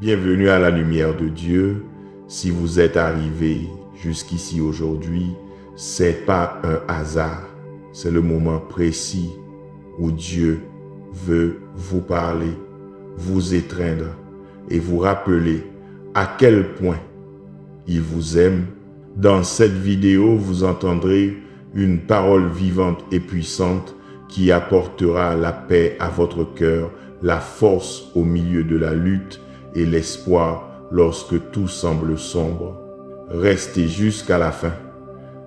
Bienvenue à la lumière de Dieu. Si vous êtes arrivé jusqu'ici aujourd'hui, c'est pas un hasard. C'est le moment précis où Dieu veut vous parler, vous étreindre et vous rappeler à quel point il vous aime. Dans cette vidéo, vous entendrez une parole vivante et puissante qui apportera la paix à votre cœur, la force au milieu de la lutte et l'espoir lorsque tout semble sombre. Restez jusqu'à la fin,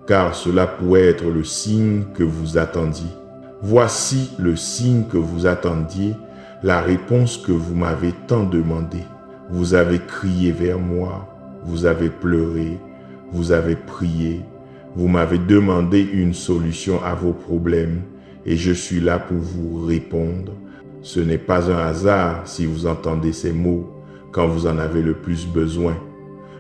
car cela pourrait être le signe que vous attendiez. Voici le signe que vous attendiez, la réponse que vous m'avez tant demandé. Vous avez crié vers moi, vous avez pleuré, vous avez prié, vous m'avez demandé une solution à vos problèmes et je suis là pour vous répondre. Ce n'est pas un hasard si vous entendez ces mots quand vous en avez le plus besoin.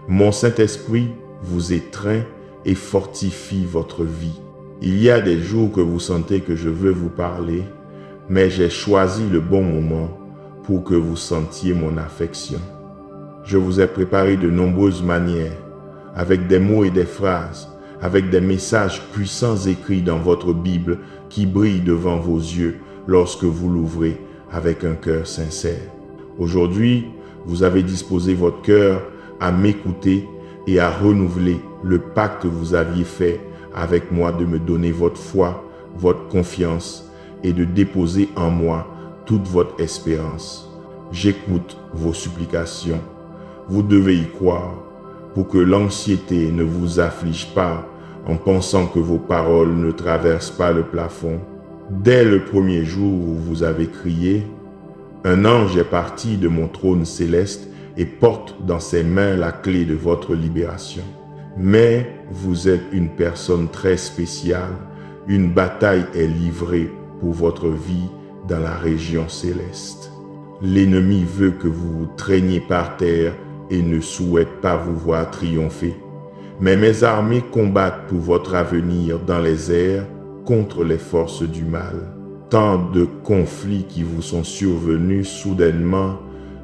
Mon Saint-Esprit vous étreint et fortifie votre vie. Il y a des jours que vous sentez que je veux vous parler, mais j'ai choisi le bon moment pour que vous sentiez mon affection. Je vous ai préparé de nombreuses manières, avec des mots et des phrases, avec des messages puissants écrits dans votre Bible qui brillent devant vos yeux lorsque vous l'ouvrez avec un cœur sincère. Aujourd'hui, vous avez disposé votre cœur à m'écouter et à renouveler le pacte que vous aviez fait avec moi de me donner votre foi, votre confiance et de déposer en moi toute votre espérance. J'écoute vos supplications. Vous devez y croire pour que l'anxiété ne vous afflige pas en pensant que vos paroles ne traversent pas le plafond. Dès le premier jour où vous avez crié, un ange est parti de mon trône céleste et porte dans ses mains la clé de votre libération. Mais vous êtes une personne très spéciale. Une bataille est livrée pour votre vie dans la région céleste. L'ennemi veut que vous vous traîniez par terre et ne souhaite pas vous voir triompher. Mais mes armées combattent pour votre avenir dans les airs contre les forces du mal. Tant de conflits qui vous sont survenus soudainement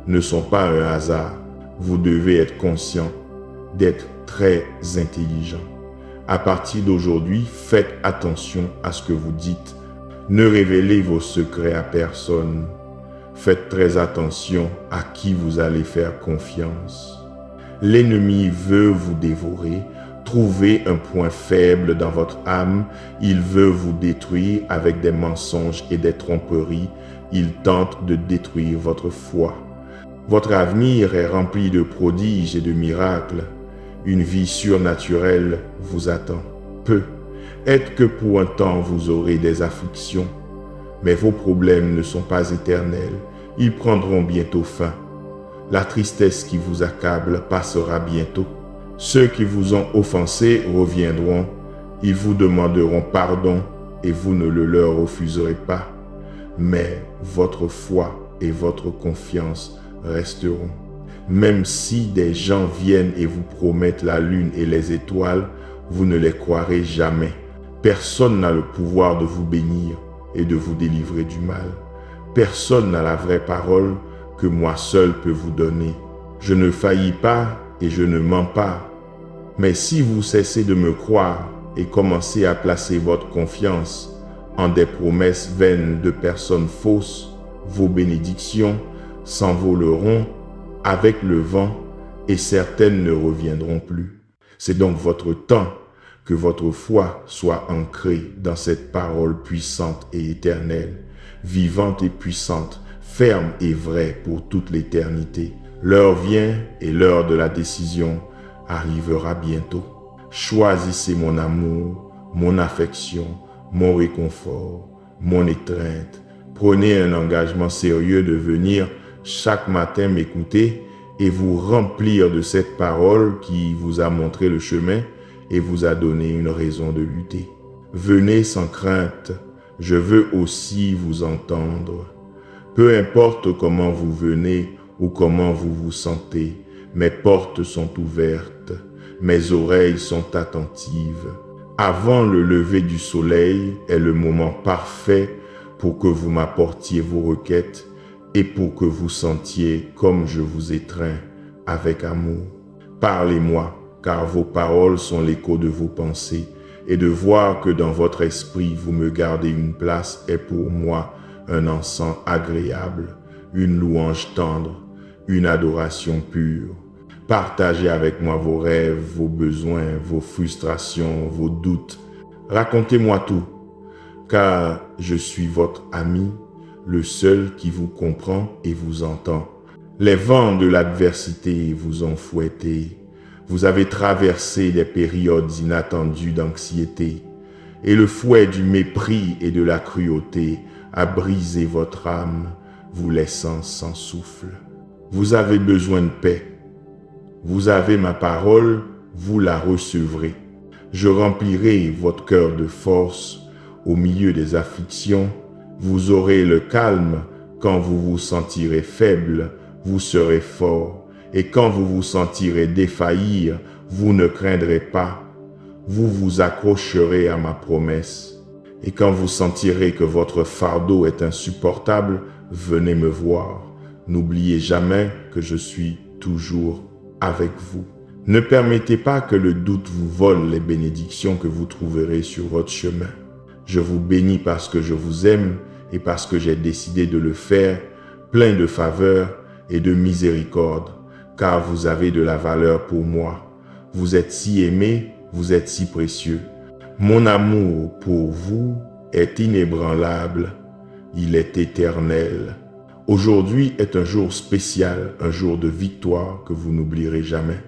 ne sont pas un hasard. Vous devez être conscient d'être très intelligent. À partir d'aujourd'hui, faites attention à ce que vous dites. Ne révélez vos secrets à personne. Faites très attention à qui vous allez faire confiance. L'ennemi veut vous dévorer. Trouvez un point faible dans votre âme. Il veut vous détruire avec des mensonges et des tromperies. Il tente de détruire votre foi. Votre avenir est rempli de prodiges et de miracles. Une vie surnaturelle vous attend. Être que pour un temps vous aurez des afflictions. Mais vos problèmes ne sont pas éternels. Ils prendront bientôt fin. La tristesse qui vous accable passera bientôt. Ceux qui vous ont offensé reviendront. Ils vous demanderont pardon et vous ne le leur refuserez pas. Mais votre foi et votre confiance resteront. Même si des gens viennent et vous promettent la lune et les étoiles, vous ne les croirez jamais. Personne n'a le pouvoir de vous bénir et de vous délivrer du mal. Personne n'a la vraie parole que moi seul peux vous donner. Je ne faillis pas et je ne mens pas. Mais si vous cessez de me croire et commencez à placer votre confiance en des promesses vaines de personnes fausses, vos bénédictions s'envoleront avec le vent et certaines ne reviendront plus. C'est donc votre temps que votre foi soit ancrée dans cette parole puissante et éternelle, vivante et puissante, ferme et vraie pour toute l'éternité. L'heure vient et l'heure de la décision arrivera bientôt. Choisissez mon amour, mon affection, mon réconfort, mon étreinte. Prenez un engagement sérieux de venir chaque matin m'écouter et vous remplir de cette parole qui vous a montré le chemin et vous a donné une raison de lutter. Venez sans crainte, je veux aussi vous entendre. Peu importe comment vous venez ou comment vous vous sentez, mes portes sont ouvertes, mes oreilles sont attentives. Avant le lever du soleil est le moment parfait pour que vous m'apportiez vos requêtes et pour que vous sentiez comme je vous étreins avec amour. Parlez-moi, car vos paroles sont l'écho de vos pensées, et de voir que dans votre esprit vous me gardez une place est pour moi un encens agréable, une louange tendre, une adoration pure. Partagez avec moi vos rêves, vos besoins, vos frustrations, vos doutes. Racontez-moi tout, car je suis votre ami, le seul qui vous comprend et vous entend. Les vents de l'adversité vous ont fouetté. Vous avez traversé des périodes inattendues d'anxiété, et le fouet du mépris et de la cruauté a brisé votre âme, vous laissant sans souffle. Vous avez besoin de paix. Vous avez ma parole, vous la recevrez. Je remplirai votre cœur de force au milieu des afflictions. Vous aurez le calme quand vous vous sentirez faible, vous serez fort. Et quand vous vous sentirez défaillir, vous ne craindrez pas. Vous vous accrocherez à ma promesse. Et quand vous sentirez que votre fardeau est insupportable, venez me voir. N'oubliez jamais que je suis toujours avec vous. Ne permettez pas que le doute vous vole les bénédictions que vous trouverez sur votre chemin. Je vous bénis parce que je vous aime et parce que j'ai décidé de le faire, plein de faveur et de miséricorde, car vous avez de la valeur pour moi. Vous êtes si aimé, vous êtes si précieux. Mon amour pour vous est inébranlable, il est éternel. Aujourd'hui est un jour spécial, un jour de victoire que vous n'oublierez jamais.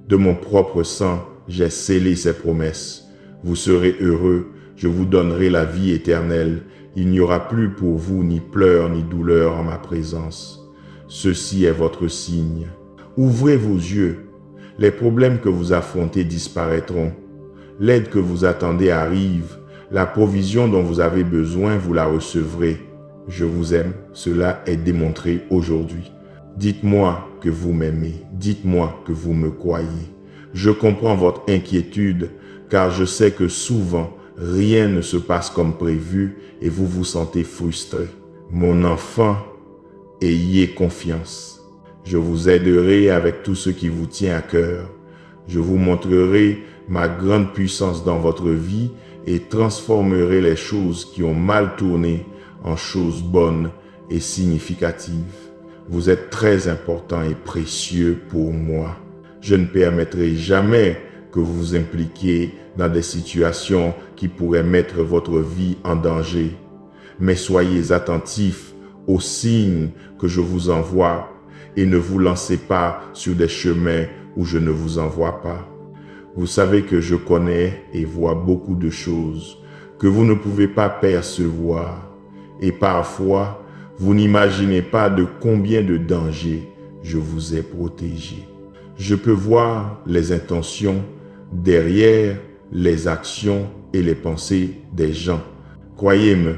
De mon propre sang, j'ai scellé ces promesses. Vous serez heureux, je vous donnerai la vie éternelle. Il n'y aura plus pour vous ni pleurs ni douleurs en ma présence. Ceci est votre signe. Ouvrez vos yeux. Les problèmes que vous affrontez disparaîtront. L'aide que vous attendez arrive. La provision dont vous avez besoin, vous la recevrez. Je vous aime. Cela est démontré aujourd'hui. Dites-moi que vous m'aimez. Dites-moi que vous me croyez. Je comprends votre inquiétude, car je sais que souvent, rien ne se passe comme prévu et vous vous sentez frustré. Mon enfant, ayez confiance. Je vous aiderai avec tout ce qui vous tient à cœur. Je vous montrerai ma grande puissance dans votre vie et transformerai les choses qui ont mal tourné en choses bonnes et significatives. Vous êtes très important et précieux pour moi. Je ne permettrai jamais que vous vous impliquiez dans des situations qui pourraient mettre votre vie en danger. Mais soyez attentifs aux signes que je vous envoie et ne vous lancez pas sur des chemins où je ne vous envoie pas. Vous savez que je connais et vois beaucoup de choses que vous ne pouvez pas percevoir. Et parfois, vous n'imaginez pas de combien de dangers je vous ai protégé. Je peux voir les intentions derrière les actions et les pensées des gens. Croyez-moi,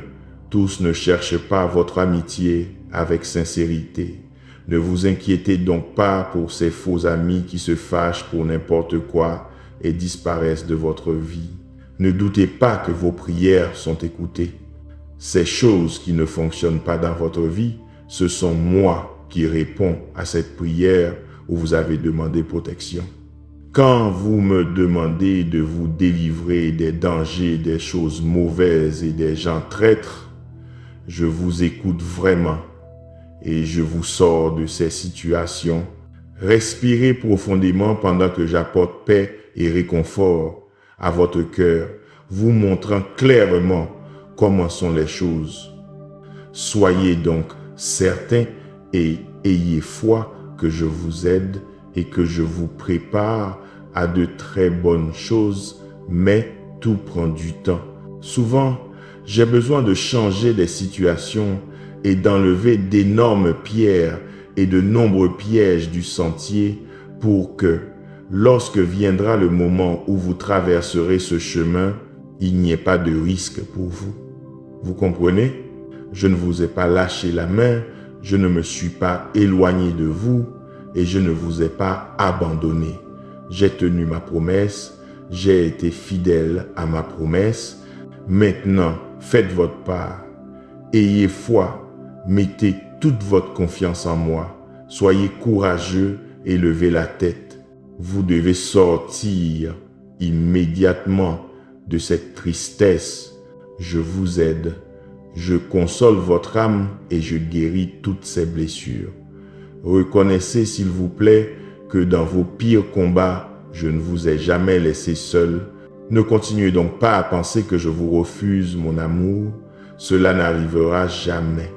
tous ne cherchent pas votre amitié avec sincérité. Ne vous inquiétez donc pas pour ces faux amis qui se fâchent pour n'importe quoi et disparaissent de votre vie. Ne doutez pas que vos prières sont écoutées. Ces choses qui ne fonctionnent pas dans votre vie, ce sont moi qui réponds à cette prière où vous avez demandé protection. Quand vous me demandez de vous délivrer des dangers, des choses mauvaises et des gens traîtres, je vous écoute vraiment et je vous sors de ces situations. Respirez profondément pendant que j'apporte paix et réconfort à votre cœur, vous montrant clairement comment sont les choses. Soyez donc certains et ayez foi que je vous aide et que je vous prépare à de très bonnes choses, mais tout prend du temps. Souvent, j'ai besoin de changer des situations et d'enlever d'énormes pierres et de nombreux pièges du sentier pour que, lorsque viendra le moment où vous traverserez ce chemin, il n'y ait pas de risque pour vous. Vous comprenez? Je ne vous ai pas lâché la main, je ne me suis pas éloigné de vous et je ne vous ai pas abandonné. J'ai tenu ma promesse, j'ai été fidèle à ma promesse. Maintenant, faites votre part. Ayez foi, Mettez toute votre confiance en moi. Soyez courageux et levez la tête. Vous devez sortir immédiatement de cette tristesse. Je vous aide. Je console votre âme et je guéris toutes ses blessures. Reconnaissez, s'il vous plaît, que dans vos pires combats, je ne vous ai jamais laissé seul. Ne continuez donc pas à penser que je vous refuse mon amour. Cela n'arrivera jamais.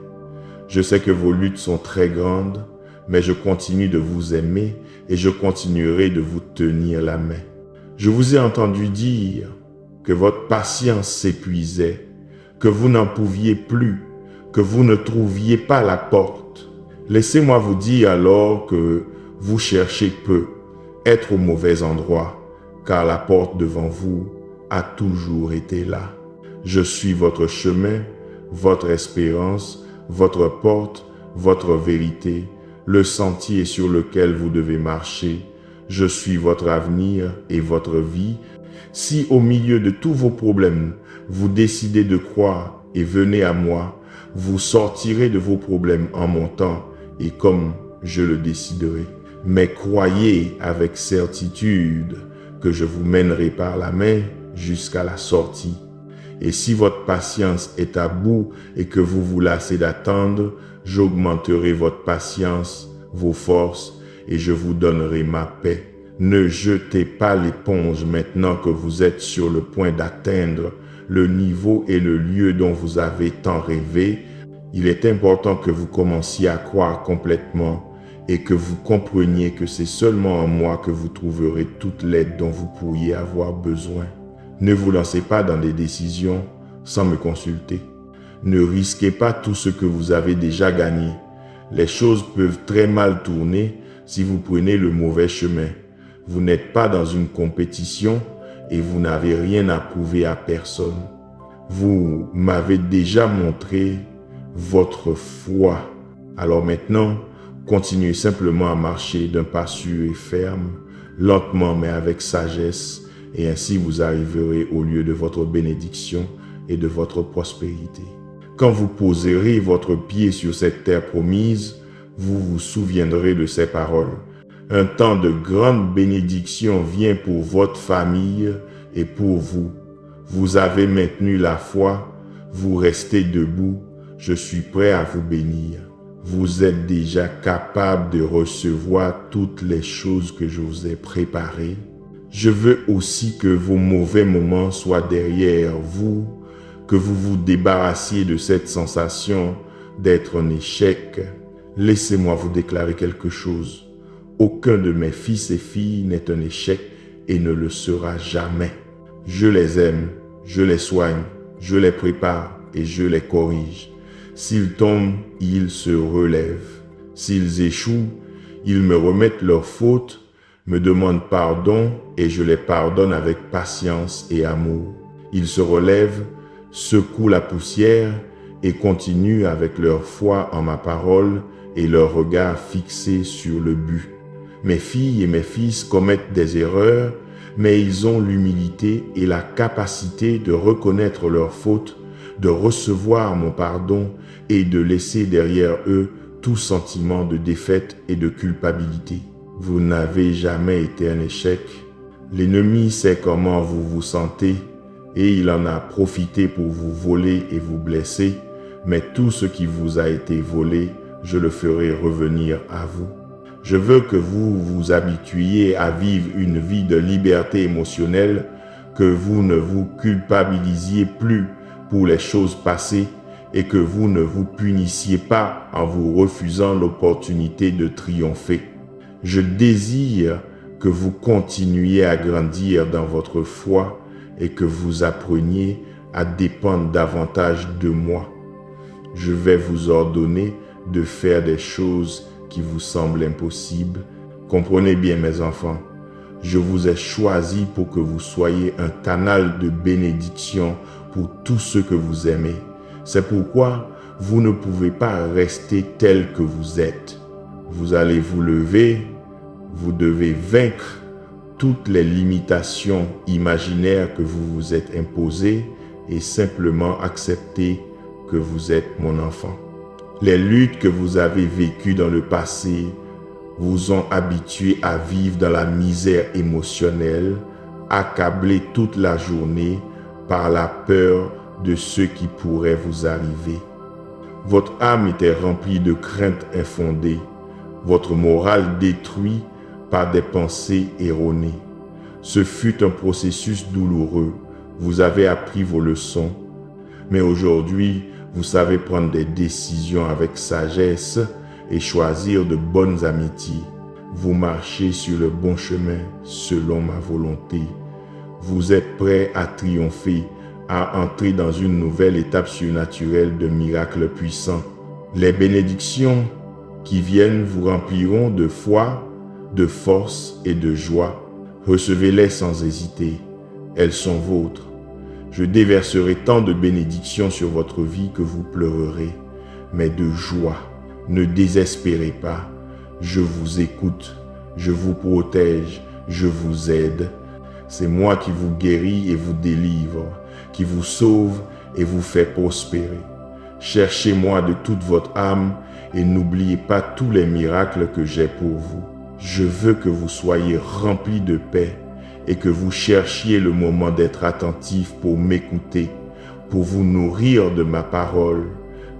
Je sais que vos luttes sont très grandes, mais je continue de vous aimer et je continuerai de vous tenir la main. Je vous ai entendu dire que votre patience s'épuisait, que vous n'en pouviez plus, que vous ne trouviez pas la porte. Laissez-moi vous dire alors que vous cherchez peu, être au mauvais endroit, car la porte devant vous a toujours été là. Je suis votre chemin, votre espérance, votre porte, votre vérité, le sentier sur lequel vous devez marcher. Je suis votre avenir et votre vie. Si au milieu de tous vos problèmes, vous décidez de croire et venez à moi, vous sortirez de vos problèmes en montant et comme je le déciderai. Mais croyez avec certitude que je vous mènerai par la main jusqu'à la sortie. Et si votre patience est à bout et que vous vous lassez d'attendre, j'augmenterai votre patience, vos forces, et je vous donnerai ma paix. Ne jetez pas l'éponge maintenant que vous êtes sur le point d'atteindre le niveau et le lieu dont vous avez tant rêvé. Il est important que vous commenciez à croire complètement et que vous compreniez que c'est seulement en moi que vous trouverez toute l'aide dont vous pourriez avoir besoin. Ne vous lancez pas dans des décisions sans me consulter. Ne risquez pas tout ce que vous avez déjà gagné. Les choses peuvent très mal tourner si vous prenez le mauvais chemin. Vous n'êtes pas dans une compétition et vous n'avez rien à prouver à personne. Vous m'avez déjà montré votre foi. Alors maintenant, continuez simplement à marcher d'un pas sûr et ferme, lentement mais avec sagesse, et ainsi vous arriverez au lieu de votre bénédiction et de votre prospérité. Quand vous poserez votre pied sur cette terre promise, vous vous souviendrez de ces paroles. Un temps de grande bénédiction vient pour votre famille et pour vous. Vous avez maintenu la foi, vous restez debout, je suis prêt à vous bénir. Vous êtes déjà capable de recevoir toutes les choses que je vous ai préparées. Je veux aussi que vos mauvais moments soient derrière vous, que vous vous débarrassiez de cette sensation d'être un échec. Laissez-moi vous déclarer quelque chose. Aucun de mes fils et filles n'est un échec et ne le sera jamais. Je les aime, je les soigne, je les prépare et je les corrige. S'ils tombent, ils se relèvent. S'ils échouent, ils me remettent leurs fautes, me demandent pardon et je les pardonne avec patience et amour. Ils se relèvent, secouent la poussière et continuent avec leur foi en ma parole et leur regard fixé sur le but. Mes filles et mes fils commettent des erreurs, mais ils ont l'humilité et la capacité de reconnaître leurs fautes, de recevoir mon pardon et de laisser derrière eux tout sentiment de défaite et de culpabilité. Vous n'avez jamais été un échec. L'ennemi sait comment vous vous sentez et il en a profité pour vous voler et vous blesser, mais tout ce qui vous a été volé, je le ferai revenir à vous. Je veux que vous vous habituiez à vivre une vie de liberté émotionnelle, que vous ne vous culpabilisiez plus pour les choses passées et que vous ne vous punissiez pas en vous refusant l'opportunité de triompher. Je désire que vous continuiez à grandir dans votre foi et que vous appreniez à dépendre davantage de moi. Je vais vous ordonner de faire des choses qui vous semblent impossibles. Comprenez bien, mes enfants, je vous ai choisi pour que vous soyez un canal de bénédiction pour tous ceux que vous aimez. C'est pourquoi vous ne pouvez pas rester tel que vous êtes. Vous allez vous lever, vous devez vaincre toutes les limitations imaginaires que vous vous êtes imposées et simplement accepter que vous êtes mon enfant. Les luttes que vous avez vécues dans le passé vous ont habitué à vivre dans la misère émotionnelle, accablé toute la journée par la peur de ce qui pourrait vous arriver. Votre âme était remplie de craintes infondées, votre morale détruit par des pensées erronées. Ce fut un processus douloureux, vous avez appris vos leçons, mais aujourd'hui, vous savez prendre des décisions avec sagesse et choisir de bonnes amitiés. Vous marchez sur le bon chemin selon ma volonté. Vous êtes prêts à triompher, à entrer dans une nouvelle étape surnaturelle de miracles puissants. Les bénédictions qui viennent vous rempliront de foi, de force et de joie. Recevez-les sans hésiter. Elles sont vôtres. Je déverserai tant de bénédictions sur votre vie que vous pleurerez, mais de joie. Ne désespérez pas. Je vous écoute, je vous protège, je vous aide. C'est moi qui vous guéris et vous délivre, qui vous sauve et vous fait prospérer. Cherchez-moi de toute votre âme et n'oubliez pas tous les miracles que j'ai pour vous. Je veux que vous soyez remplis de paix et que vous cherchiez le moment d'être attentif pour m'écouter, pour vous nourrir de ma parole,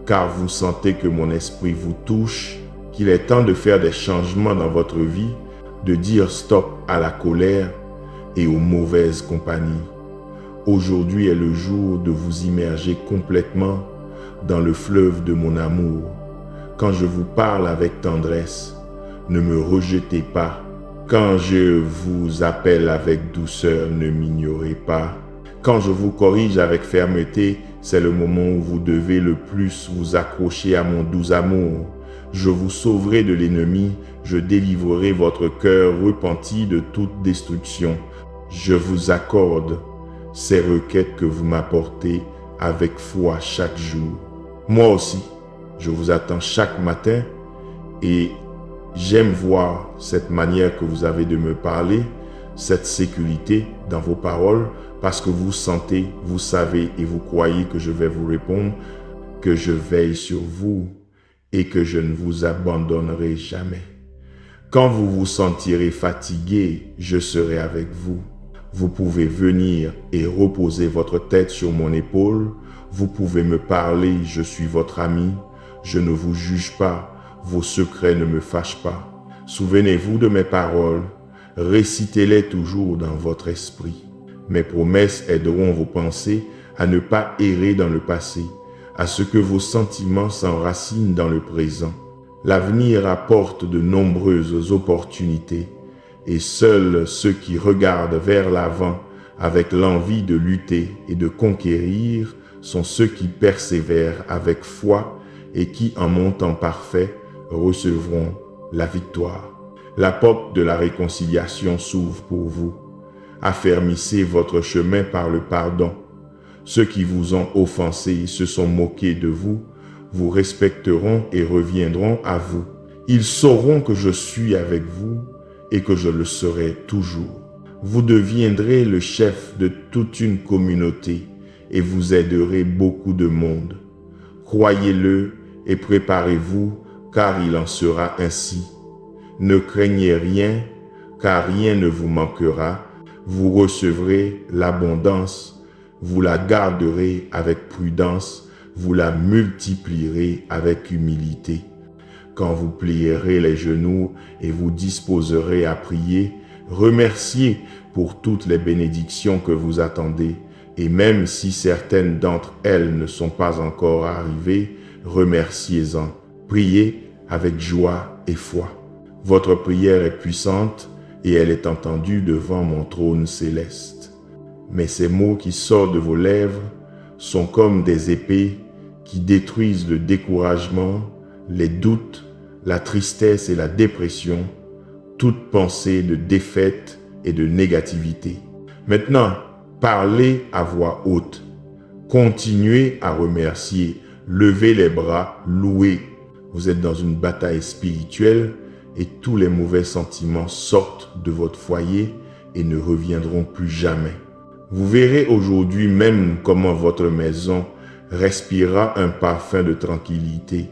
car vous sentez que mon esprit vous touche, qu'il est temps de faire des changements dans votre vie, de dire stop à la colère et aux mauvaises compagnies. Aujourd'hui est le jour de vous immerger complètement dans le fleuve de mon amour. Quand je vous parle avec tendresse, ne me rejetez pas. Quand je vous appelle avec douceur, ne m'ignorez pas. Quand je vous corrige avec fermeté, c'est le moment où vous devez le plus vous accrocher à mon doux amour. Je vous sauverai de l'ennemi, je délivrerai votre cœur repenti de toute destruction. Je vous accorde ces requêtes que vous m'apportez avec foi chaque jour. Moi aussi, je vous attends chaque matin et j'aime voir cette manière que vous avez de me parler, cette sécurité dans vos paroles, parce que vous sentez, vous savez et vous croyez que je vais vous répondre, que je veille sur vous et que je ne vous abandonnerai jamais. Quand vous vous sentirez fatigué, je serai avec vous. Vous pouvez venir et reposer votre tête sur mon épaule. Vous pouvez me parler, je suis votre ami. Je ne vous juge pas. Vos secrets ne me fâchent pas. Souvenez-vous de mes paroles, récitez-les toujours dans votre esprit. Mes promesses aideront vos pensées à ne pas errer dans le passé, à ce que vos sentiments s'enracinent dans le présent. L'avenir apporte de nombreuses opportunités et seuls ceux qui regardent vers l'avant avec l'envie de lutter et de conquérir sont ceux qui persévèrent avec foi et qui, en montant parfait, recevront la victoire. La porte de la réconciliation s'ouvre pour vous. Affermissez votre chemin par le pardon. Ceux qui vous ont offensé, se sont moqués de vous, vous respecteront et reviendront à vous. Ils sauront que je suis avec vous et que je le serai toujours. Vous deviendrez le chef de toute une communauté et vous aiderez beaucoup de monde. Croyez-le et préparez-vous, car il en sera ainsi. Ne craignez rien, car rien ne vous manquera. Vous recevrez l'abondance, vous la garderez avec prudence, vous la multiplierez avec humilité. Quand vous plierez les genoux et vous disposerez à prier, remerciez pour toutes les bénédictions que vous attendez. Et même si certaines d'entre elles ne sont pas encore arrivées, remerciez-en. Priez avec joie et foi. Votre prière est puissante et elle est entendue devant mon trône céleste. Mais ces mots qui sortent de vos lèvres sont comme des épées qui détruisent le découragement, les doutes, la tristesse et la dépression, toute pensée de défaite et de négativité. Maintenant, parlez à voix haute. Continuez à remercier. Levez les bras, louez. Vous êtes dans une bataille spirituelle et tous les mauvais sentiments sortent de votre foyer et ne reviendront plus jamais. Vous verrez aujourd'hui même comment votre maison respirera un parfum de tranquillité.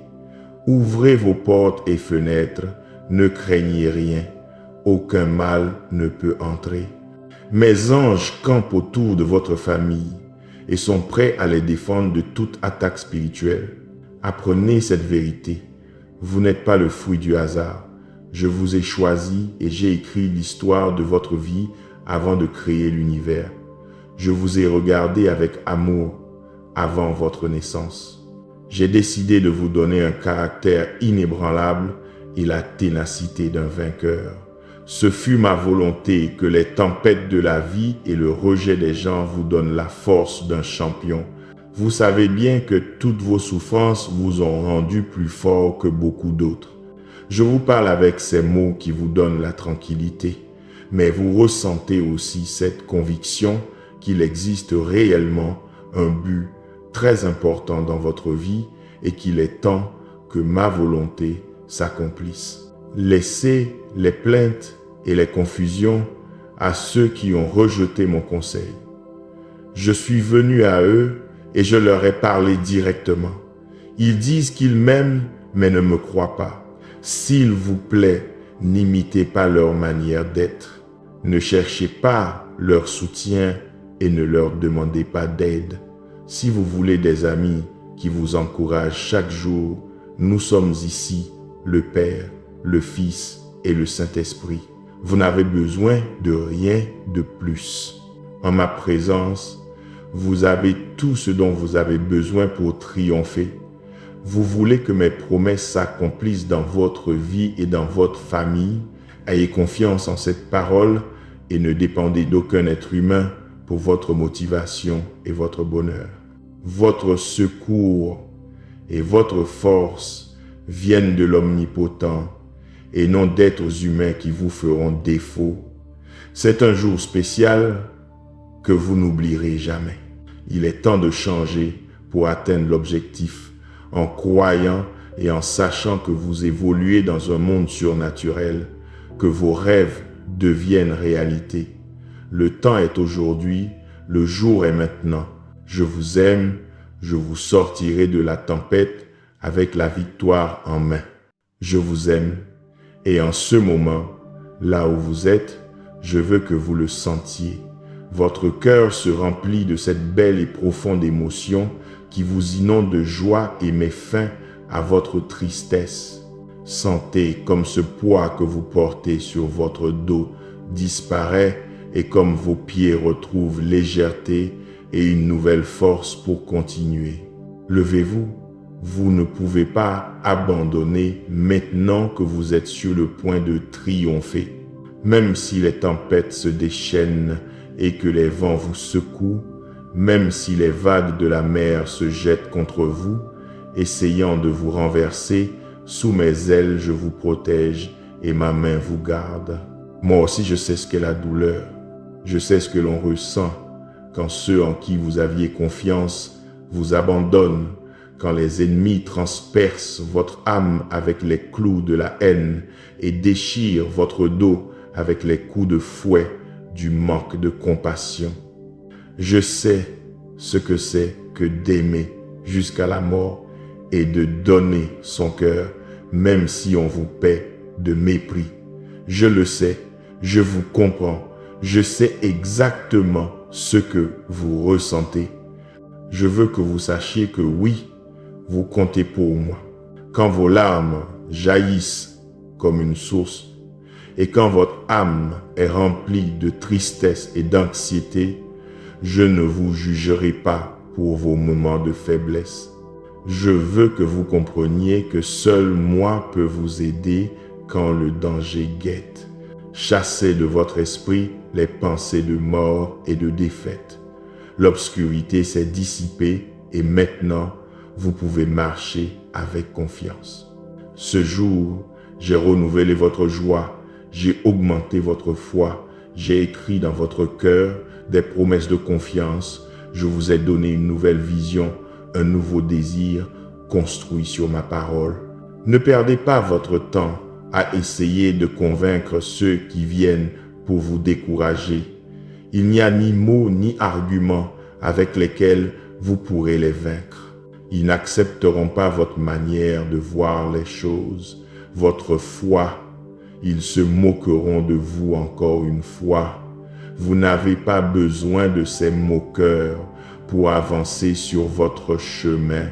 Ouvrez vos portes et fenêtres, ne craignez rien, aucun mal ne peut entrer. Mes anges campent autour de votre famille et sont prêts à les défendre de toute attaque spirituelle. Apprenez cette vérité. Vous n'êtes pas le fruit du hasard. Je vous ai choisi et j'ai écrit l'histoire de votre vie avant de créer l'univers. Je vous ai regardé avec amour avant votre naissance. J'ai décidé de vous donner un caractère inébranlable et la ténacité d'un vainqueur. Ce fut ma volonté que les tempêtes de la vie et le rejet des gens vous donnent la force d'un champion. Vous savez bien que toutes vos souffrances vous ont rendu plus fort que beaucoup d'autres. Je vous parle avec ces mots qui vous donnent la tranquillité, mais vous ressentez aussi cette conviction qu'il existe réellement un but très important dans votre vie et qu'il est temps que ma volonté s'accomplisse. Laissez les plaintes et les confusions à ceux qui ont rejeté mon conseil. Je suis venu à eux et je leur ai parlé directement. Ils disent qu'ils m'aiment mais ne me croient pas. S'il vous plaît, n'imitez pas leur manière d'être. Ne cherchez pas leur soutien et ne leur demandez pas d'aide. Si vous voulez des amis qui vous encouragent chaque jour, nous sommes ici, le Père, le Fils et le Saint-Esprit. Vous n'avez besoin de rien de plus. En ma présence, vous avez tout ce dont vous avez besoin pour triompher. Vous voulez que mes promesses s'accomplissent dans votre vie et dans votre famille. Ayez confiance en cette parole et ne dépendez d'aucun être humain pour votre motivation et votre bonheur. Votre secours et votre force viennent de l'Omnipotent et non d'êtres humains qui vous feront défaut. C'est un jour spécial que vous n'oublierez jamais. Il est temps de changer pour atteindre l'objectif en croyant et en sachant que vous évoluez dans un monde surnaturel, que vos rêves deviennent réalité. Le temps est aujourd'hui, le jour est maintenant. Je vous aime, je vous sortirai de la tempête avec la victoire en main. Je vous aime et en ce moment, là où vous êtes, je veux que vous le sentiez. Votre cœur se remplit de cette belle et profonde émotion qui vous inonde de joie et met fin à votre tristesse. Sentez comme ce poids que vous portez sur votre dos disparaît et comme vos pieds retrouvent légèreté et une nouvelle force pour continuer. Levez-vous, vous ne pouvez pas abandonner maintenant que vous êtes sur le point de triompher. Même si les tempêtes se déchaînent et que les vents vous secouent, même si les vagues de la mer se jettent contre vous, essayant de vous renverser, sous mes ailes je vous protège et ma main vous garde. Moi aussi je sais ce qu'est la douleur. Je sais ce que l'on ressent quand ceux en qui vous aviez confiance vous abandonnent, quand les ennemis transpercent votre âme avec les clous de la haine et déchirent votre dos avec les coups de fouet du manque de compassion. Je sais ce que c'est que d'aimer jusqu'à la mort et de donner son cœur, même si on vous paie de mépris. Je le sais, je vous comprends, je sais exactement ce que vous ressentez. Je veux que vous sachiez que oui, vous comptez pour moi. Quand vos larmes jaillissent comme une source et quand votre âme est remplie de tristesse et d'anxiété, je ne vous jugerai pas pour vos moments de faiblesse. Je veux que vous compreniez que seul moi peux vous aider quand le danger guette. Chassez de votre esprit les pensées de mort et de défaite. L'obscurité s'est dissipée et maintenant, vous pouvez marcher avec confiance. Ce jour, j'ai renouvelé votre joie, j'ai augmenté votre foi, j'ai écrit dans votre cœur des promesses de confiance, je vous ai donné une nouvelle vision, un nouveau désir construit sur ma parole. Ne perdez pas votre temps à essayer de convaincre ceux qui viennent pour vous décourager. Il n'y a ni mots ni arguments avec lesquels vous pourrez les vaincre. Ils n'accepteront pas votre manière de voir les choses, votre foi. Ils se moqueront de vous encore une fois. Vous n'avez pas besoin de ces moqueurs pour avancer sur votre chemin.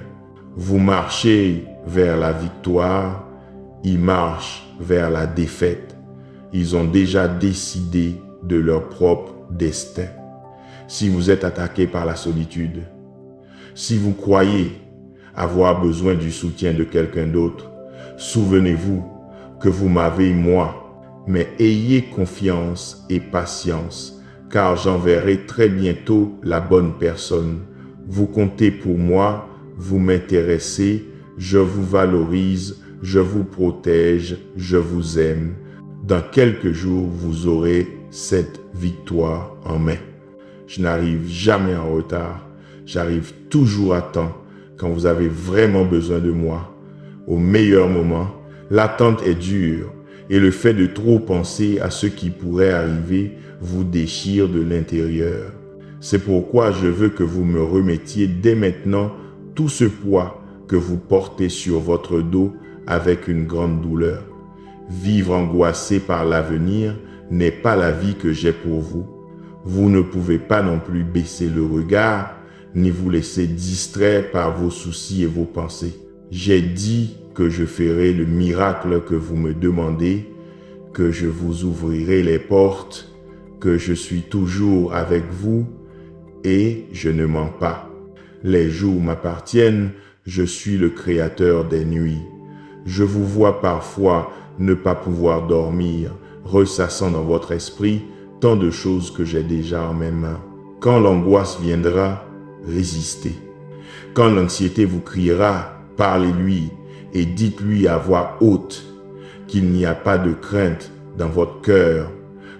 Vous marchez vers la victoire, ils marchent vers la défaite. Ils ont déjà décidé de leur propre destin. Si vous êtes attaqué par la solitude, si vous croyez avoir besoin du soutien de quelqu'un d'autre, souvenez-vous que vous m'avez moi, mais ayez confiance et patience, car j'enverrai très bientôt la bonne personne. Vous comptez pour moi, vous m'intéressez, je vous valorise, je vous protège, je vous aime. Dans quelques jours, vous aurez cette victoire en main. Je n'arrive jamais en retard, j'arrive toujours à temps quand vous avez vraiment besoin de moi. Au meilleur moment, l'attente est dure et le fait de trop penser à ce qui pourrait arriver vous déchire de l'intérieur. C'est pourquoi je veux que vous me remettiez dès maintenant tout ce poids que vous portez sur votre dos avec une grande douleur. Vivre angoissé par l'avenir n'est pas la vie que j'ai pour vous. Vous ne pouvez pas non plus baisser le regard, ni vous laisser distraire par vos soucis et vos pensées. J'ai dit que je ferai le miracle que vous me demandez, que je vous ouvrirai les portes, que je suis toujours avec vous et je ne mens pas. Les jours m'appartiennent, je suis le créateur des nuits. Je vous vois parfois ne pas pouvoir dormir, ressassant dans votre esprit tant de choses que j'ai déjà en mes mains. Quand l'angoisse viendra, résistez. Quand l'anxiété vous criera, parlez-lui et dites-lui à voix haute qu'il n'y a pas de crainte dans votre cœur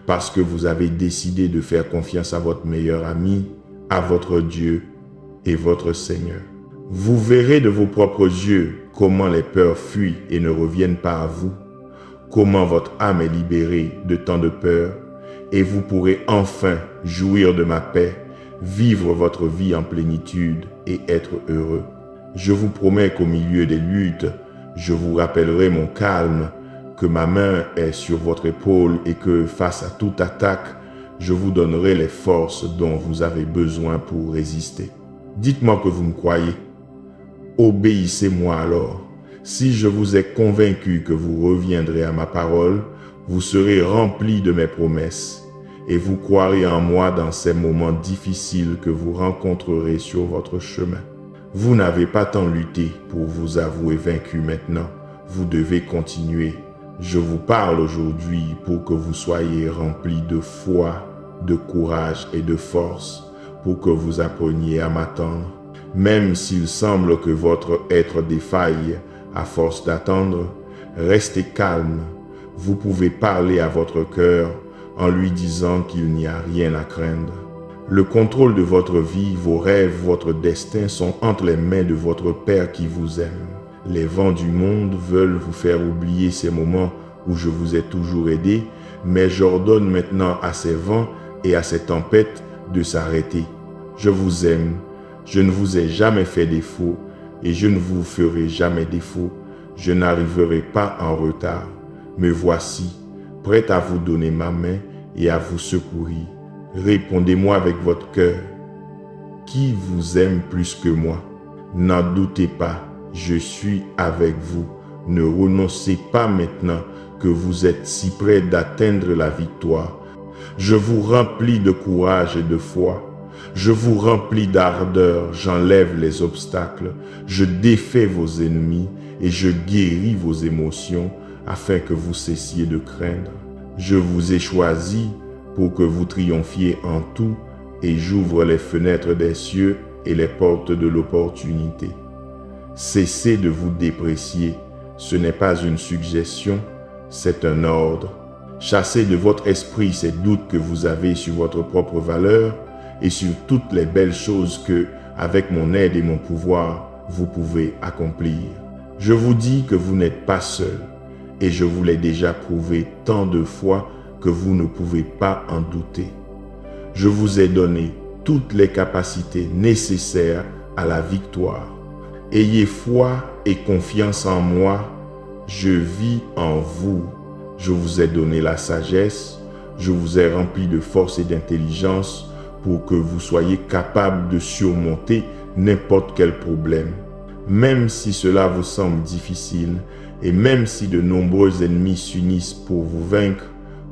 parce que vous avez décidé de faire confiance à votre meilleur ami, à votre Dieu et votre Seigneur. Vous verrez de vos propres yeux comment les peurs fuient et ne reviennent pas à vous, comment votre âme est libérée de tant de peurs, et vous pourrez enfin jouir de ma paix, vivre votre vie en plénitude et être heureux. Je vous promets qu'au milieu des luttes, je vous rappellerai mon calme, que ma main est sur votre épaule et que face à toute attaque, je vous donnerai les forces dont vous avez besoin pour résister. Dites-moi que vous me croyez. Obéissez-moi alors. Si je vous ai convaincu que vous reviendrez à ma parole, vous serez remplis de mes promesses et vous croirez en moi dans ces moments difficiles que vous rencontrerez sur votre chemin. Vous n'avez pas tant lutté pour vous avouer vaincu maintenant. Vous devez continuer. Je vous parle aujourd'hui pour que vous soyez remplis de foi, de courage et de force, pour que vous appreniez à m'attendre. Même s'il semble que votre être défaille à force d'attendre, restez calme. Vous pouvez parler à votre cœur en lui disant qu'il n'y a rien à craindre. Le contrôle de votre vie, vos rêves, votre destin sont entre les mains de votre Père qui vous aime. Les vents du monde veulent vous faire oublier ces moments où je vous ai toujours aidé, mais j'ordonne maintenant à ces vents et à ces tempêtes de s'arrêter. Je vous aime, je ne vous ai jamais fait défaut et je ne vous ferai jamais défaut. Je n'arriverai pas en retard. Me voici, prêt à vous donner ma main et à vous secourir. Répondez-moi avec votre cœur. Qui vous aime plus que moi? N'en doutez pas, je suis avec vous. Ne renoncez pas maintenant que vous êtes si près d'atteindre la victoire. Je vous remplis de courage et de foi. Je vous remplis d'ardeur, j'enlève les obstacles, je défais vos ennemis et je guéris vos émotions afin que vous cessiez de craindre. Je vous ai choisi pour que vous triomphiez en tout et j'ouvre les fenêtres des cieux et les portes de l'opportunité. Cessez de vous déprécier, ce n'est pas une suggestion, c'est un ordre. Chassez de votre esprit ces doutes que vous avez sur votre propre valeur et sur toutes les belles choses que, avec mon aide et mon pouvoir, vous pouvez accomplir. Je vous dis que vous n'êtes pas seul et je vous l'ai déjà prouvé tant de fois que vous ne pouvez pas en douter. Je vous ai donné toutes les capacités nécessaires à la victoire. Ayez foi et confiance en moi, je vis en vous. Je vous ai donné la sagesse, je vous ai rempli de force et d'intelligence pour que vous soyez capables de surmonter n'importe quel problème. Même si cela vous semble difficile et même si de nombreux ennemis s'unissent pour vous vaincre,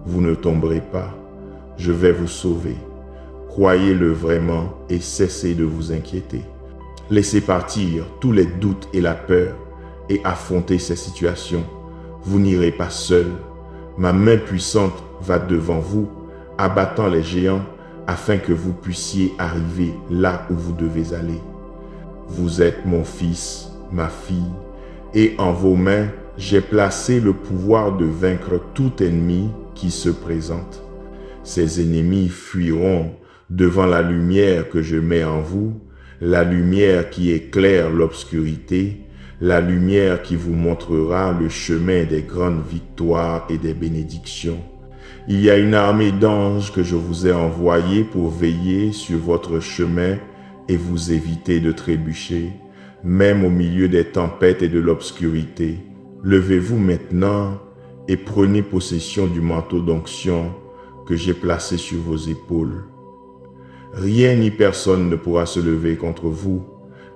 vous ne tomberez pas. Je vais vous sauver. Croyez-le vraiment et cessez de vous inquiéter. Laissez partir tous les doutes et la peur et affrontez ces situations. Vous n'irez pas seul. Ma main puissante va devant vous, abattant les géants afin que vous puissiez arriver là où vous devez aller. Vous êtes mon fils, ma fille, et en vos mains, j'ai placé le pouvoir de vaincre tout ennemi qui se présente. Ces ennemis fuiront devant la lumière que je mets en vous, la lumière qui éclaire l'obscurité, la lumière qui vous montrera le chemin des grandes victoires et des bénédictions. Il y a une armée d'anges que je vous ai envoyés pour veiller sur votre chemin et vous éviter de trébucher, même au milieu des tempêtes et de l'obscurité. Levez-vous maintenant et prenez possession du manteau d'onction que j'ai placé sur vos épaules. Rien ni personne ne pourra se lever contre vous,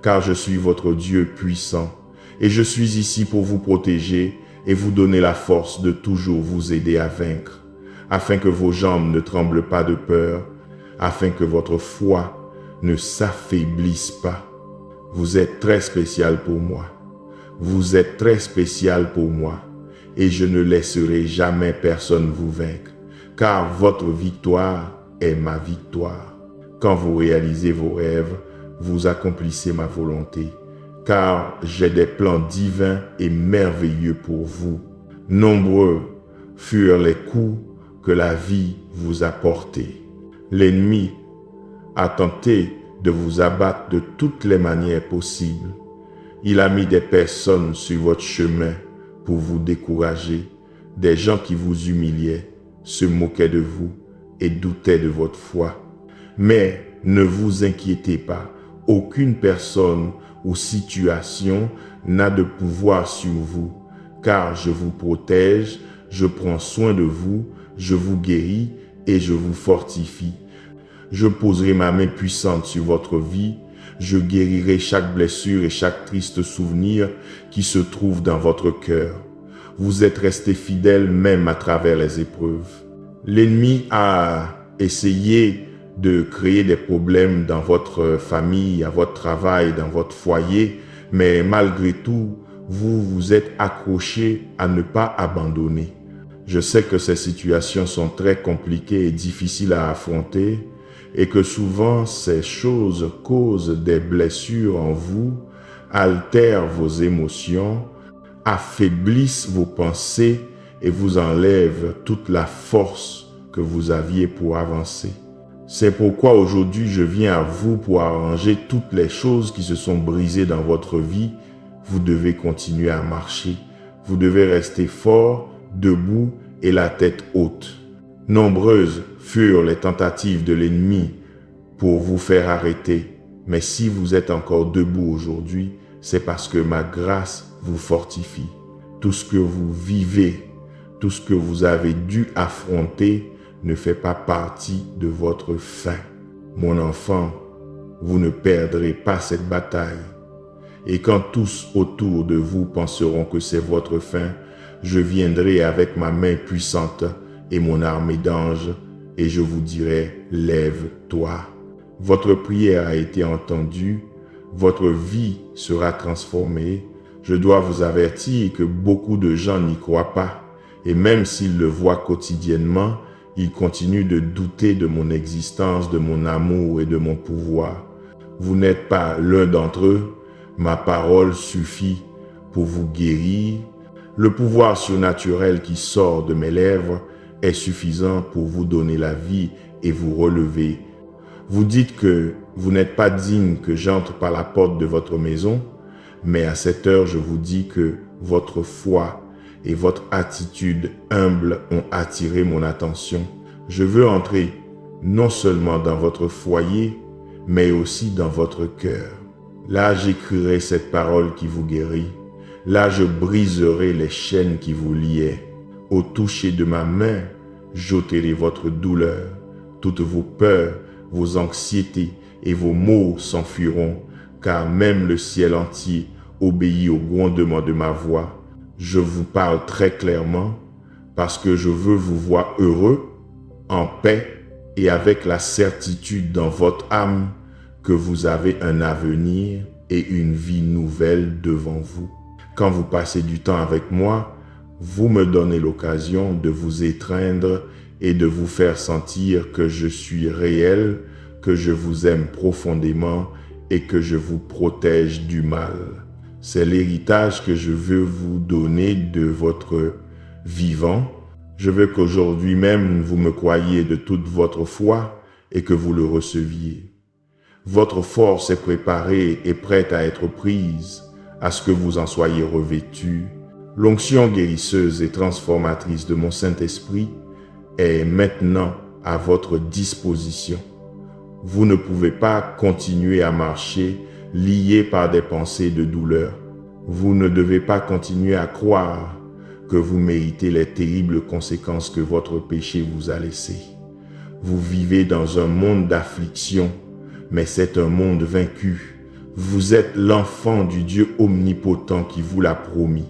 car je suis votre Dieu puissant, et je suis ici pour vous protéger et vous donner la force de toujours vous aider à vaincre, afin que vos jambes ne tremblent pas de peur, afin que votre foi ne s'affaiblisse pas. Vous êtes très spécial pour moi. Vous êtes très spécial pour moi, et je ne laisserai jamais personne vous vaincre, car votre victoire est ma victoire. Quand vous réalisez vos rêves, vous accomplissez ma volonté, car j'ai des plans divins et merveilleux pour vous. Nombreux furent les coups que la vie vous a portés. L'ennemi a tenté de vous abattre de toutes les manières possibles. Il a mis des personnes sur votre chemin pour vous décourager, des gens qui vous humiliaient, se moquaient de vous et doutaient de votre foi. Mais ne vous inquiétez pas, aucune personne ou situation n'a de pouvoir sur vous, car je vous protège, je prends soin de vous, je vous guéris et je vous fortifie. Je poserai ma main puissante sur votre vie, je guérirai chaque blessure et chaque triste souvenir qui se trouve dans votre cœur. Vous êtes resté fidèle même à travers les épreuves. L'ennemi a essayé de créer des problèmes dans votre famille, à votre travail, dans votre foyer, mais malgré tout, vous vous êtes accroché à ne pas abandonner. Je sais que ces situations sont très compliquées et difficiles à affronter et que souvent ces choses causent des blessures en vous, altèrent vos émotions, affaiblissent vos pensées et vous enlèvent toute la force que vous aviez pour avancer. C'est pourquoi aujourd'hui je viens à vous pour arranger toutes les choses qui se sont brisées dans votre vie. Vous devez continuer à marcher. Vous devez rester fort, debout et la tête haute. Nombreuses furent les tentatives de l'ennemi pour vous faire arrêter. Mais si vous êtes encore debout aujourd'hui, c'est parce que ma grâce vous fortifie. Tout ce que vous vivez, tout ce que vous avez dû affronter ne fait pas partie de votre fin. Mon enfant, vous ne perdrez pas cette bataille. Et quand tous autour de vous penseront que c'est votre fin, je viendrai avec ma main puissante et mon armée d'anges et je vous dirai, lève-toi. Votre prière a été entendue, votre vie sera transformée. Je dois vous avertir que beaucoup de gens n'y croient pas et même s'ils le voient quotidiennement, ils continuent de douter de mon existence, de mon amour et de mon pouvoir. Vous n'êtes pas l'un d'entre eux. Ma parole suffit pour vous guérir. Le pouvoir surnaturel qui sort de mes lèvres est suffisant pour vous donner la vie et vous relever. Vous dites que vous n'êtes pas digne que j'entre par la porte de votre maison, mais à cette heure, je vous dis que votre foi et votre attitude humble ont attiré mon attention. Je veux entrer non seulement dans votre foyer, mais aussi dans votre cœur. Là, j'écrirai cette parole qui vous guérit. Là, je briserai les chaînes qui vous liaient. Au toucher de ma main, j'ôterai votre douleur. Toutes vos peurs, vos anxiétés et vos maux s'enfuiront, car même le ciel entier obéit au grondement de ma voix. Je vous parle très clairement parce que je veux vous voir heureux, en paix et avec la certitude dans votre âme que vous avez un avenir et une vie nouvelle devant vous. Quand vous passez du temps avec moi, vous me donnez l'occasion de vous étreindre et de vous faire sentir que je suis réel, que je vous aime profondément et que je vous protège du mal. C'est l'héritage que je veux vous donner de votre vivant. Je veux qu'aujourd'hui même vous me croyiez de toute votre foi et que vous le receviez. Votre force est préparée et prête à être prise, à ce que vous en soyez revêtus. L'onction guérisseuse et transformatrice de mon Saint-Esprit est maintenant à votre disposition. Vous ne pouvez pas continuer à marcher lié par des pensées de douleur. Vous ne devez pas continuer à croire que vous méritez les terribles conséquences que votre péché vous a laissées. Vous vivez dans un monde d'affliction, mais c'est un monde vaincu. Vous êtes l'enfant du Dieu omnipotent qui vous l'a promis.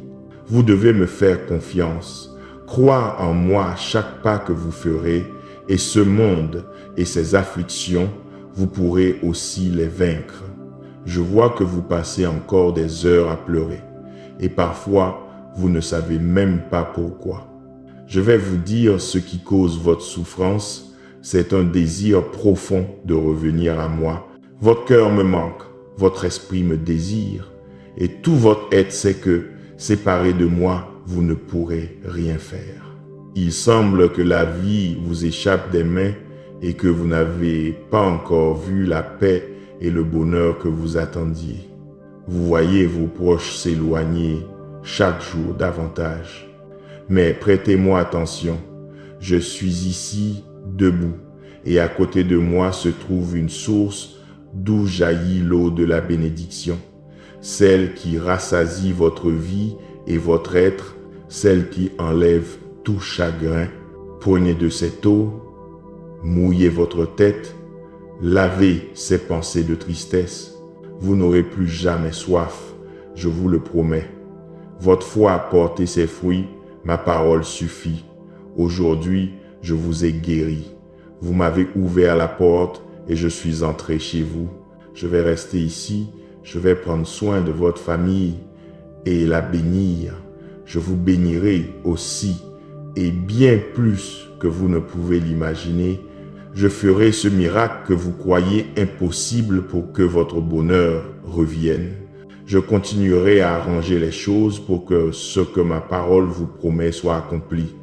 Vous devez me faire confiance, croire en moi chaque pas que vous ferez, et ce monde et ses afflictions, vous pourrez aussi les vaincre. Je vois que vous passez encore des heures à pleurer, et parfois, vous ne savez même pas pourquoi. Je vais vous dire ce qui cause votre souffrance, c'est un désir profond de revenir à moi. Votre cœur me manque, votre esprit me désire, et tout votre être sait que, séparé de moi, vous ne pourrez rien faire. Il semble que la vie vous échappe des mains et que vous n'avez pas encore vu la paix et le bonheur que vous attendiez. Vous voyez vos proches s'éloigner chaque jour davantage. Mais prêtez-moi attention, je suis ici debout et à côté de moi se trouve une source d'où jaillit l'eau de la bénédiction, celle qui rassasie votre vie et votre être, celle qui enlève tout chagrin. Prenez de cette eau, mouillez votre tête, lavez ces pensées de tristesse. Vous n'aurez plus jamais soif, je vous le promets. Votre foi a porté ses fruits, ma parole suffit. Aujourd'hui, je vous ai guéri. Vous m'avez ouvert la porte et je suis entré chez vous. Je vais rester ici, je vais prendre soin de votre famille et la bénir. Je vous bénirai aussi, et bien plus que vous ne pouvez l'imaginer. Je ferai ce miracle que vous croyez impossible pour que votre bonheur revienne. Je continuerai à arranger les choses pour que ce que ma parole vous promet soit accompli.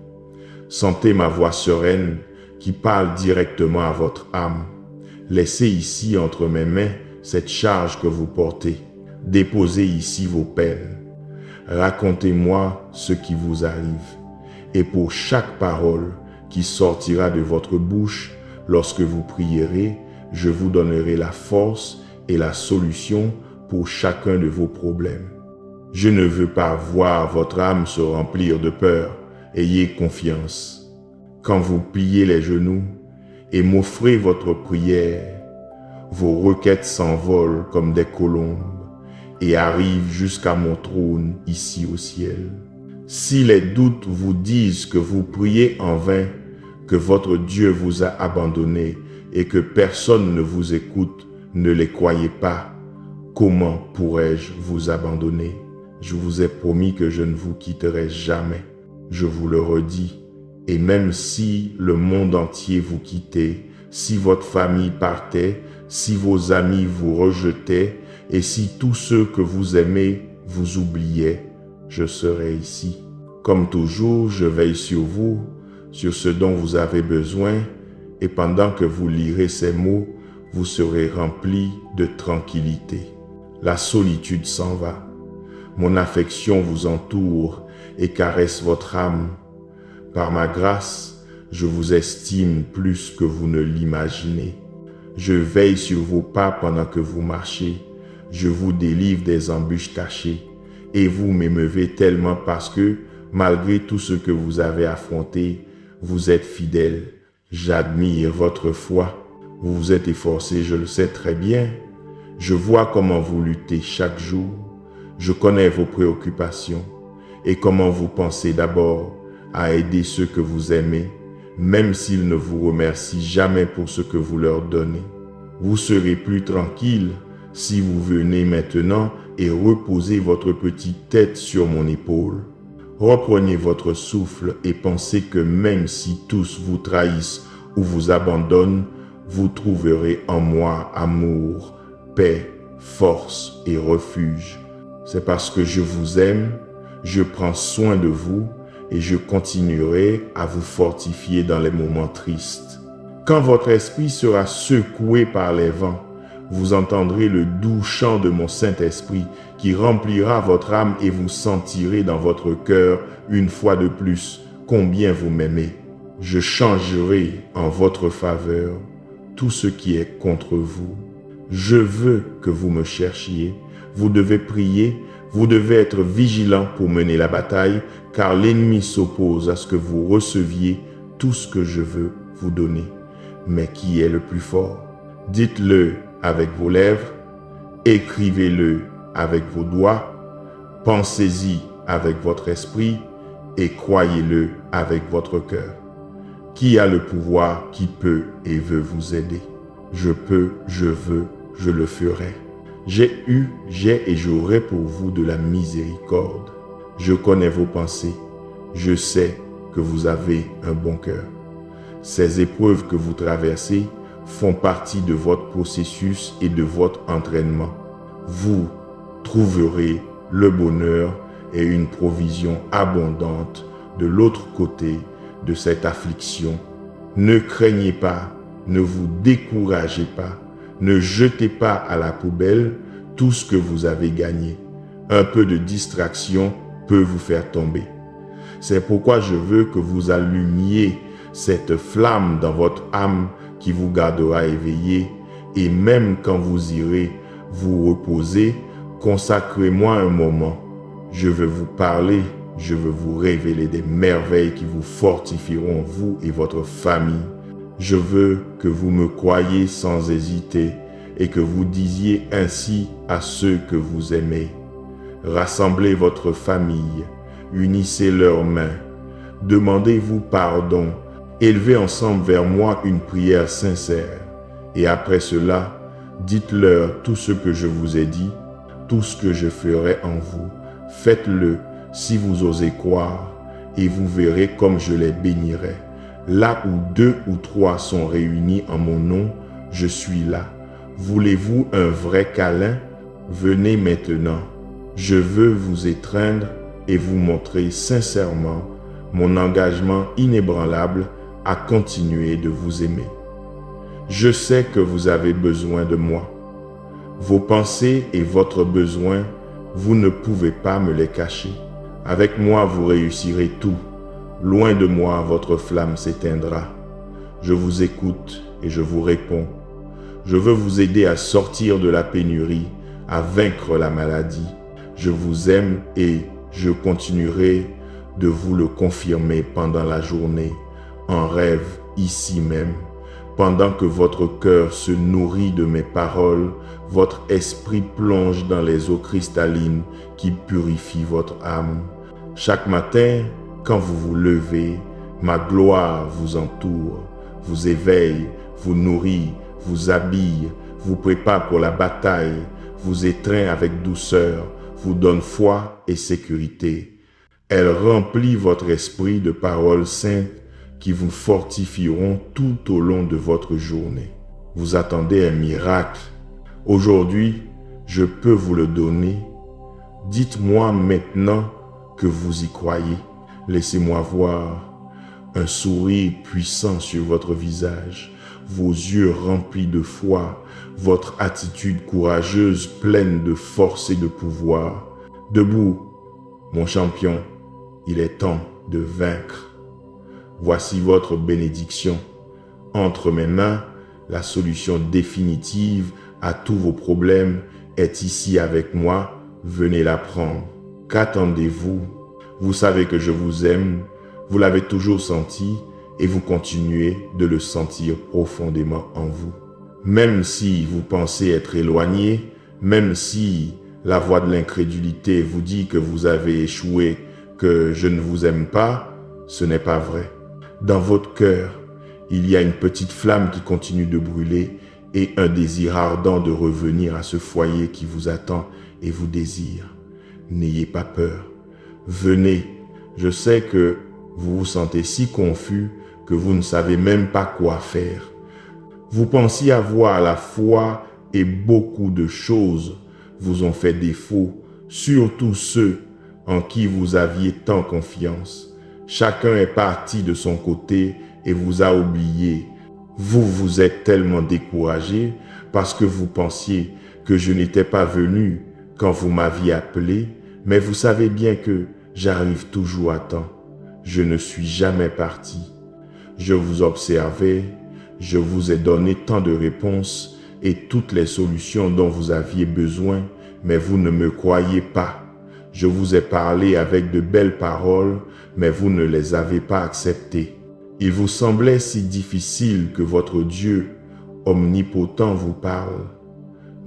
Sentez ma voix sereine qui parle directement à votre âme. Laissez ici entre mes mains cette charge que vous portez. Déposez ici vos peines. Racontez-moi ce qui vous arrive. Et pour chaque parole qui sortira de votre bouche, lorsque vous prierez, je vous donnerai la force et la solution pour chacun de vos problèmes. Je ne veux pas voir votre âme se remplir de peur. Ayez confiance. Quand vous pliez les genoux et m'offrez votre prière, vos requêtes s'envolent comme des colombes et arrivent jusqu'à mon trône ici au ciel. Si les doutes vous disent que vous priez en vain, que votre Dieu vous a abandonné et que personne ne vous écoute, ne les croyez pas. Comment pourrais-je vous abandonner? Je vous ai promis que je ne vous quitterai jamais. Je vous le redis. Et même si le monde entier vous quittait, si votre famille partait, si vos amis vous rejetaient, et si tous ceux que vous aimez vous oubliaient, je serai ici. Comme toujours, je veille sur vous, sur ce dont vous avez besoin, et pendant que vous lirez ces mots, vous serez remplis de tranquillité. La solitude s'en va. Mon affection vous entoure et caresse votre âme. Par ma grâce, je vous estime plus que vous ne l'imaginez. Je veille sur vos pas pendant que vous marchez. je vous délivre des embûches cachées et vous m'émeuvez tellement parce que, malgré tout ce que vous avez affronté, vous êtes fidèle. J'admire votre foi. Vous vous êtes efforcé, je le sais très bien. Je vois comment vous luttez chaque jour. Je connais vos préoccupations et comment vous pensez d'abord à aider ceux que vous aimez, même s'ils ne vous remercient jamais pour ce que vous leur donnez. Vous serez plus tranquille si vous venez maintenant et reposez votre petite tête sur mon épaule. Reprenez votre souffle et pensez que même si tous vous trahissent ou vous abandonnent, vous trouverez en moi amour, paix, force et refuge. C'est parce que je vous aime, je prends soin de vous et je continuerai à vous fortifier dans les moments tristes. Quand votre esprit sera secoué par les vents, vous entendrez le doux chant de mon Saint-Esprit qui remplira votre âme et vous sentirez dans votre cœur une fois de plus combien vous m'aimez. Je changerai en votre faveur tout ce qui est contre vous. Je veux que vous me cherchiez. Vous devez prier, vous devez être vigilant pour mener la bataille, car l'ennemi s'oppose à ce que vous receviez tout ce que je veux vous donner. Mais qui est le plus fort? Dites-le avec vos lèvres, écrivez-le avec vos doigts, pensez-y avec votre esprit et croyez-le avec votre cœur. Qui a le pouvoir, qui peut et veut vous aider? Je peux, je veux, je le ferai. J'ai eu, j'ai et j'aurai pour vous de la miséricorde. Je connais vos pensées. Je sais que vous avez un bon cœur. Ces épreuves que vous traversez font partie de votre processus et de votre entraînement. Vous trouverez le bonheur et une provision abondante de l'autre côté de cette affliction. Ne craignez pas, ne vous découragez pas, ne jetez pas à la poubelle tout ce que vous avez gagné. Un peu de distraction peut vous faire tomber. C'est pourquoi je veux que vous allumiez cette flamme dans votre âme qui vous gardera éveillé, et même quand vous irez vous reposer, consacrez-moi un moment. Je veux vous parler, je veux vous révéler des merveilles qui vous fortifieront, vous et votre famille. Je veux que vous me croyiez sans hésiter et que vous disiez ainsi à ceux que vous aimez. Rassemblez votre famille, unissez leurs mains, demandez-vous pardon, élevez ensemble vers moi une prière sincère. Et après cela, dites-leur tout ce que je vous ai dit, tout ce que je ferai en vous. Faites-le si vous osez croire, et vous verrez comme je les bénirai. Là où 2 ou 3 sont réunis en mon nom, je suis là. Voulez-vous un vrai câlin? Venez maintenant. Je veux vous étreindre et vous montrer sincèrement mon engagement inébranlable à continuer de vous aimer. Je sais que vous avez besoin de moi. Vos pensées et votre besoin, vous ne pouvez pas me les cacher. Avec moi, vous réussirez tout. Loin de moi, votre flamme s'éteindra. Je vous écoute et je vous réponds. Je veux vous aider à sortir de la pénurie, à vaincre la maladie. Je vous aime et je continuerai de vous le confirmer pendant la journée, en rêve ici même. Pendant que votre cœur se nourrit de mes paroles, votre esprit plonge dans les eaux cristallines qui purifient votre âme. Chaque matin, quand vous vous levez, ma gloire vous entoure, vous éveille, vous nourrit, vous habille, vous prépare pour la bataille, vous étreint avec douceur, vous donne foi et sécurité. Elle remplit votre esprit de paroles saintes qui vous fortifieront tout au long de votre journée. Vous attendez un miracle. Aujourd'hui, je peux vous le donner. Dites-moi maintenant que vous y croyez. Laissez-moi voir un sourire puissant sur votre visage, vos yeux remplis de foi, votre attitude courageuse pleine de force et de pouvoir. Debout, mon champion, il est temps de vaincre. Voici votre bénédiction. Entre mes mains, la solution définitive à tous vos problèmes est ici avec moi, venez la prendre. Qu'attendez-vous? Vous savez que je vous aime, vous l'avez toujours senti et vous continuez de le sentir profondément en vous. Même si vous pensez être éloigné, même si la voix de l'incrédulité vous dit que vous avez échoué, que je ne vous aime pas, ce n'est pas vrai. Dans votre cœur, il y a une petite flamme qui continue de brûler et un désir ardent de revenir à ce foyer qui vous attend et vous désire. N'ayez pas peur. Venez. Je sais que vous vous sentez si confus que vous ne savez même pas quoi faire. Vous pensiez avoir la foi et beaucoup de choses vous ont fait défaut, surtout ceux en qui vous aviez tant confiance. Chacun est parti de son côté et vous a oublié. Vous vous êtes tellement découragé parce que vous pensiez que je n'étais pas venu quand vous m'aviez appelé, mais vous savez bien que j'arrive toujours à temps. Je ne suis jamais parti. Je vous observais, je vous ai donné tant de réponses et toutes les solutions dont vous aviez besoin, mais vous ne me croyez pas. Je vous ai parlé avec de belles paroles, mais vous ne les avez pas acceptées. Il vous semblait si difficile que votre Dieu omnipotent vous parle.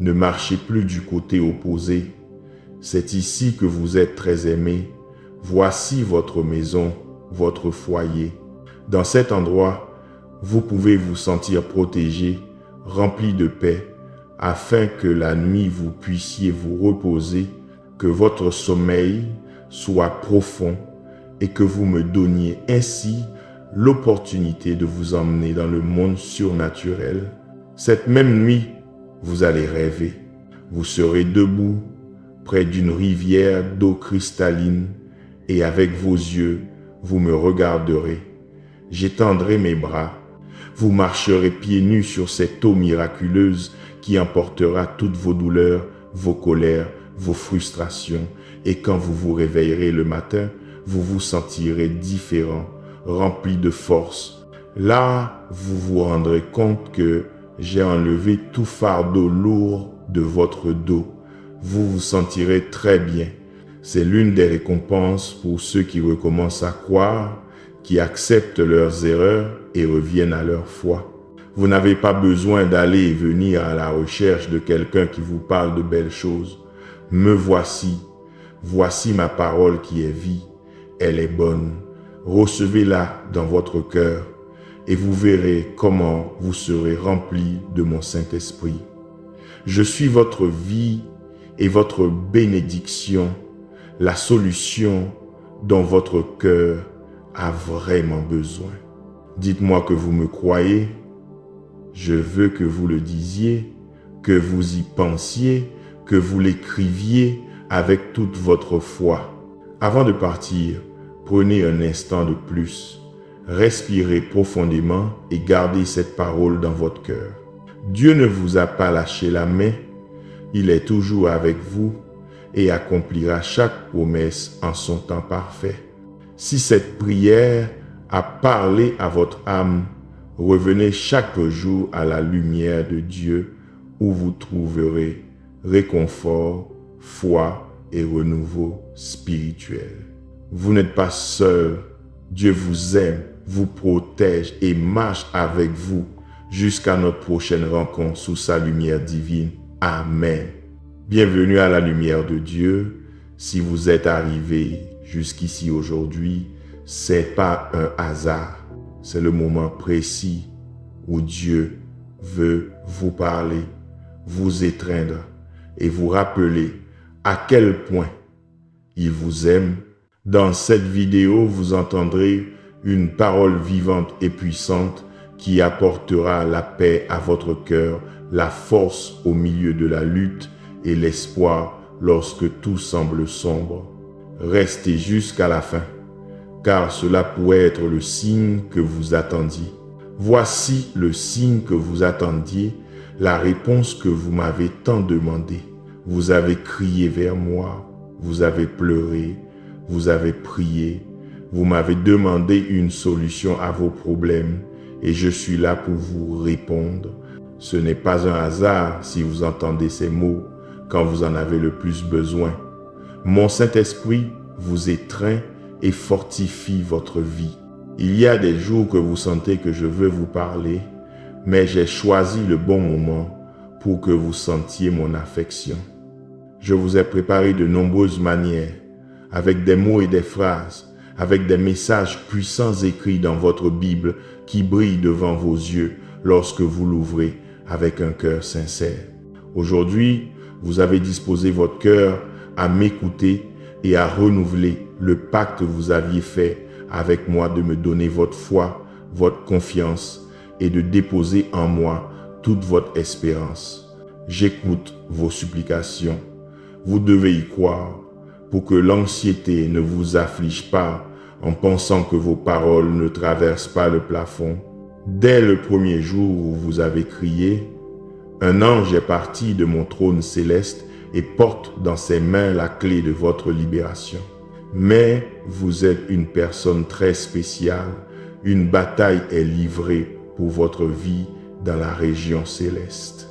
Ne marchez plus du côté opposé. C'est ici que vous êtes très aimé. Voici votre maison, votre foyer. Dans cet endroit, vous pouvez vous sentir protégé, rempli de paix, afin que la nuit vous puissiez vous reposer, que votre sommeil soit profond et que vous me donniez ainsi l'opportunité de vous emmener dans le monde surnaturel. Cette même nuit, vous allez rêver. Vous serez debout près d'une rivière d'eau cristalline et avec vos yeux, vous me regarderez. J'étendrai mes bras. Vous marcherez pieds nus sur cette eau miraculeuse qui emportera toutes vos douleurs, vos colères, vos frustrations. Et quand vous vous réveillerez le matin, vous vous sentirez différent, rempli de force. Là, vous vous rendrez compte que j'ai enlevé tout fardeau lourd de votre dos. Vous vous sentirez très bien. C'est l'une des récompenses pour ceux qui recommencent à croire, qui acceptent leurs erreurs et reviennent à leur foi. Vous n'avez pas besoin d'aller et venir à la recherche de quelqu'un qui vous parle de belles choses. Me voici. Voici ma parole qui est vie. Elle est bonne. Recevez-la dans votre cœur et vous verrez comment vous serez remplis de mon Saint-Esprit. Je suis votre vie et votre bénédiction, la solution dont votre cœur a vraiment besoin. Dites-moi que vous me croyez. Je veux que vous le disiez, que vous y pensiez, que vous l'écriviez avec toute votre foi. Avant de partir, prenez un instant de plus. Respirez profondément et gardez cette parole dans votre cœur. Dieu ne vous a pas lâché la main. Il est toujours avec vous et accomplira chaque promesse en son temps parfait. Si cette prière a parlé à votre âme, revenez chaque jour à la lumière de Dieu où vous trouverez réconfort, foi et renouveau spirituel. Vous n'êtes pas seul. Dieu vous aime, vous protège et marche avec vous jusqu'à notre prochaine rencontre sous sa lumière divine. Amen. Bienvenue à la lumière de Dieu. Si vous êtes arrivé jusqu'ici aujourd'hui, c'est pas un hasard. C'est le moment précis où Dieu veut vous parler, vous étreindre et vous rappeler à quel point il vous aime. Dans cette vidéo, vous entendrez une parole vivante et puissante qui apportera la paix à votre cœur, la force au milieu de la lutte et l'espoir lorsque tout semble sombre. Restez jusqu'à la fin, car cela pourrait être le signe que vous attendiez. Voici le signe que vous attendiez, la réponse que vous m'avez tant demandé. Vous avez crié vers moi, vous avez pleuré, vous avez prié, vous m'avez demandé une solution à vos problèmes et je suis là pour vous répondre. Ce n'est pas un hasard si vous entendez ces mots, quand vous en avez le plus besoin. Mon Saint-Esprit vous étreint et fortifie votre vie. Il y a des jours que vous sentez que je veux vous parler, mais j'ai choisi le bon moment pour que vous sentiez mon affection. Je vous ai préparé de nombreuses manières, avec des mots et des phrases, avec des messages puissants écrits dans votre Bible qui brillent devant vos yeux lorsque vous l'ouvrez avec un cœur sincère. Aujourd'hui, vous avez disposé votre cœur à m'écouter et à renouveler le pacte que vous aviez fait avec moi de me donner votre foi, votre confiance et de déposer en moi toute votre espérance. J'écoute vos supplications. Vous devez y croire pour que l'anxiété ne vous afflige pas en pensant que vos paroles ne traversent pas le plafond. Dès le premier jour où vous avez crié, un ange est parti de mon trône céleste et porte dans ses mains la clé de votre libération. Mais vous êtes une personne très spéciale. Une bataille est livrée pour votre vie dans la région céleste.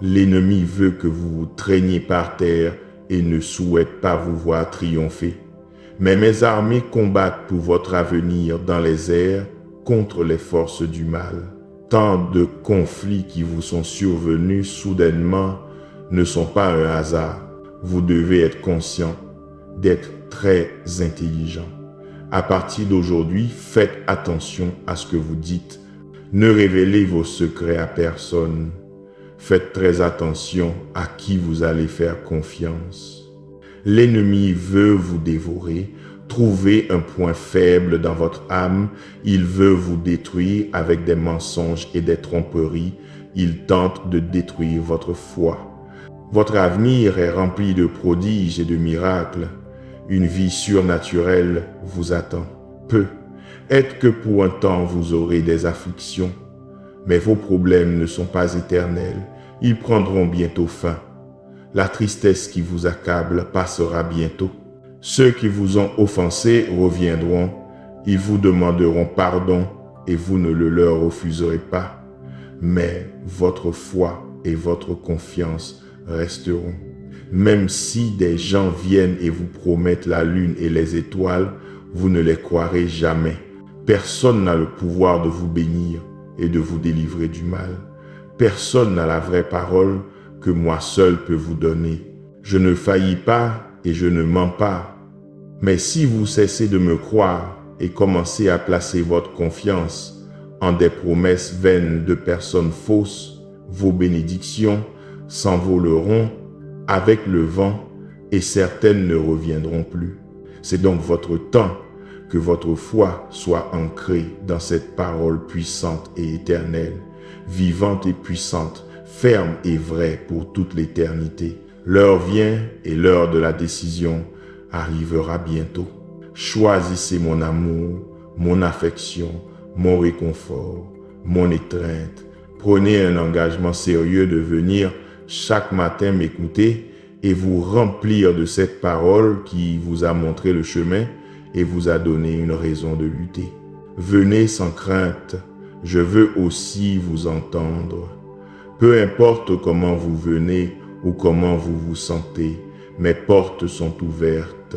L'ennemi veut que vous vous traîniez par terre et ne souhaite pas vous voir triompher. Mais mes armées combattent pour votre avenir dans les airs contre les forces du mal. Tant de conflits qui vous sont survenus soudainement ne sont pas un hasard. Vous devez être conscient d'être très intelligent. À partir d'aujourd'hui, faites attention à ce que vous dites. Ne révélez vos secrets à personne. Faites très attention à qui vous allez faire confiance. L'ennemi veut vous dévorer. Trouvez un point faible dans votre âme. Il veut vous détruire avec des mensonges et des tromperies. Il tente de détruire votre foi. Votre avenir est rempli de prodiges et de miracles. Une vie surnaturelle vous attend. Peut-être que pour un temps vous aurez des afflictions, mais vos problèmes ne sont pas éternels. Ils prendront bientôt fin. La tristesse qui vous accable passera bientôt. Ceux qui vous ont offensé reviendront. Ils vous demanderont pardon et vous ne le leur refuserez pas. Mais votre foi et votre confiance resteront. Même si des gens viennent et vous promettent la lune et les étoiles, vous ne les croirez jamais. Personne n'a le pouvoir de vous bénir et de vous délivrer du mal. Personne n'a la vraie parole que moi seul peux vous donner. Je ne faillis pas et je ne mens pas. Mais si vous cessez de me croire et commencez à placer votre confiance en des promesses vaines de personnes fausses, vos bénédictions s'envoleront avec le vent et certaines ne reviendront plus. C'est donc votre temps que votre foi soit ancrée dans cette parole puissante et éternelle, vivante et puissante, ferme et vraie pour toute l'éternité. L'heure vient et l'heure de la décision arrivera bientôt. Choisissez mon amour, mon affection, mon réconfort, mon étreinte. Prenez un engagement sérieux de venir chaque matin m'écouter et vous remplir de cette parole qui vous a montré le chemin et vous a donné une raison de lutter. Venez sans crainte, je veux aussi vous entendre. Peu importe comment vous venez ou comment vous vous sentez, mes portes sont ouvertes,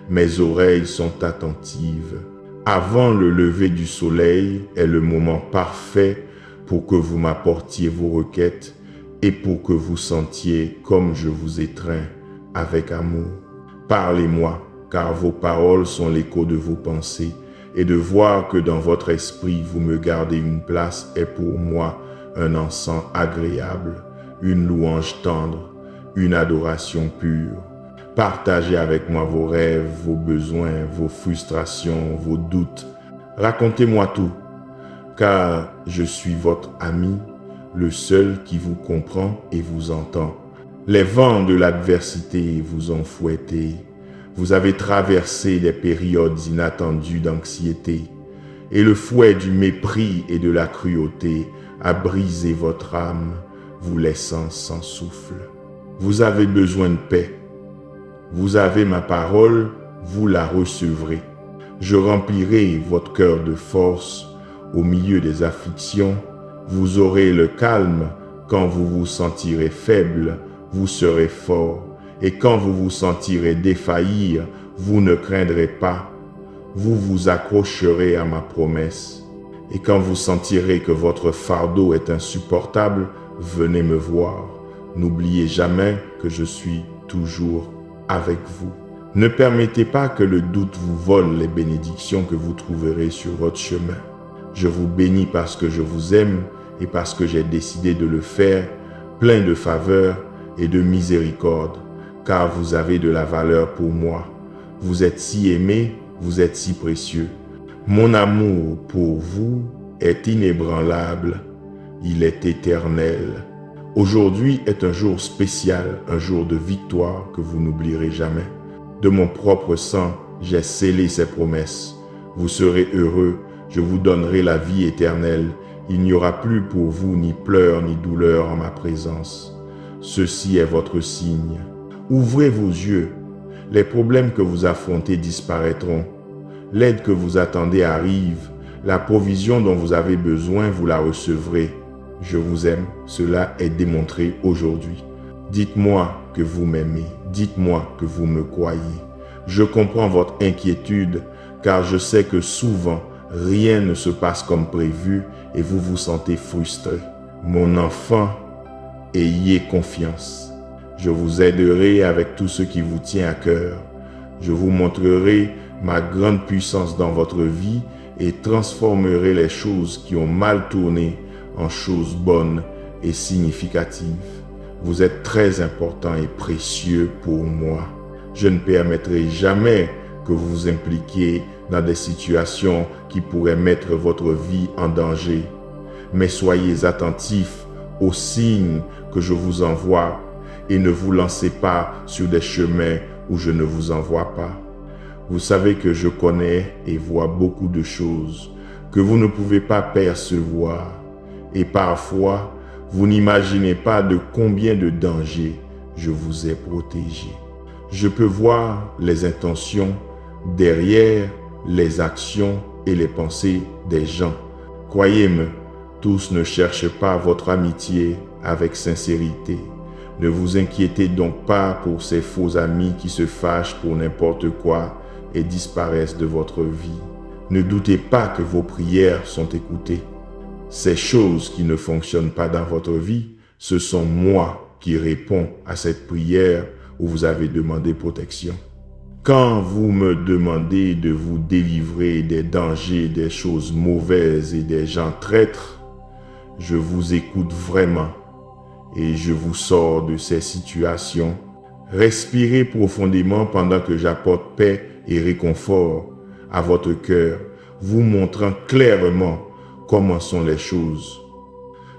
mes oreilles sont attentives. Avant le lever du soleil est le moment parfait pour que vous m'apportiez vos requêtes et pour que vous sentiez comme je vous étreins avec amour. Parlez-moi, car vos paroles sont l'écho de vos pensées, et de voir que dans votre esprit vous me gardez une place est pour moi un encens agréable, une louange tendre, une adoration pure. Partagez avec moi vos rêves, vos besoins, vos frustrations, vos doutes. Racontez-moi tout, car je suis votre ami, le seul qui vous comprend et vous entend. Les vents de l'adversité vous ont fouetté. Vous avez traversé des périodes inattendues d'anxiété, et le fouet du mépris et de la cruauté a brisé votre âme, vous laissant sans souffle. Vous avez besoin de paix. Vous avez ma parole, vous la recevrez. Je remplirai votre cœur de force au milieu des afflictions. Vous aurez le calme quand vous vous sentirez faible. Vous serez fort Et quand vous vous sentirez défaillir, vous ne craindrez pas. Vous vous accrocherez à ma promesse. Et quand vous sentirez que votre fardeau est insupportable, venez me voir. N'oubliez jamais que je suis toujours avec vous. Ne permettez pas que le doute vous vole les bénédictions que vous trouverez sur votre chemin. Je vous bénis parce que je vous aime et parce que j'ai décidé de le faire, plein de faveur et de miséricorde, car vous avez de la valeur pour moi. Vous êtes si aimé, vous êtes si précieux. Mon amour pour vous est inébranlable, il est éternel. Aujourd'hui est un jour spécial, un jour de victoire que vous n'oublierez jamais. De mon propre sang, j'ai scellé ces promesses. Vous serez heureux, je vous donnerai la vie éternelle. Il n'y aura plus pour vous ni pleurs ni douleurs en ma présence. Ceci est votre signe. Ouvrez vos yeux. Les problèmes que vous affrontez disparaîtront. L'aide que vous attendez arrive. La provision dont vous avez besoin, vous la recevrez. Je vous aime, cela est démontré aujourd'hui. Dites-moi que vous m'aimez, dites-moi que vous me croyez. Je comprends votre inquiétude, car je sais que souvent, rien ne se passe comme prévu et vous vous sentez frustré. Mon enfant, ayez confiance. Je vous aiderai avec tout ce qui vous tient à cœur. Je vous montrerai ma grande puissance dans votre vie et transformerai les choses qui ont mal tourné en choses bonnes et significatives. Vous êtes très important et précieux pour moi. Je ne permettrai jamais que vous vous impliquiez dans des situations qui pourraient mettre votre vie en danger. Mais soyez attentifs aux signes que je vous envoie et ne vous lancez pas sur des chemins où je ne vous envoie pas. Vous savez que je connais et vois beaucoup de choses que vous ne pouvez pas percevoir. Et parfois, vous n'imaginez pas de combien de dangers je vous ai protégé. Je peux voir les intentions derrière les actions et les pensées des gens. Croyez-moi, tous ne cherchent pas votre amitié avec sincérité. Ne vous inquiétez donc pas pour ces faux amis qui se fâchent pour n'importe quoi et disparaissent de votre vie. Ne doutez pas que vos prières sont écoutées. Ces choses qui ne fonctionnent pas dans votre vie, ce sont moi qui réponds à cette prière où vous avez demandé protection. Quand vous me demandez de vous délivrer des dangers, des choses mauvaises et des gens traîtres, je vous écoute vraiment et je vous sors de ces situations. Respirez profondément pendant que j'apporte paix et réconfort à votre cœur, vous montrant clairement comment sont les choses.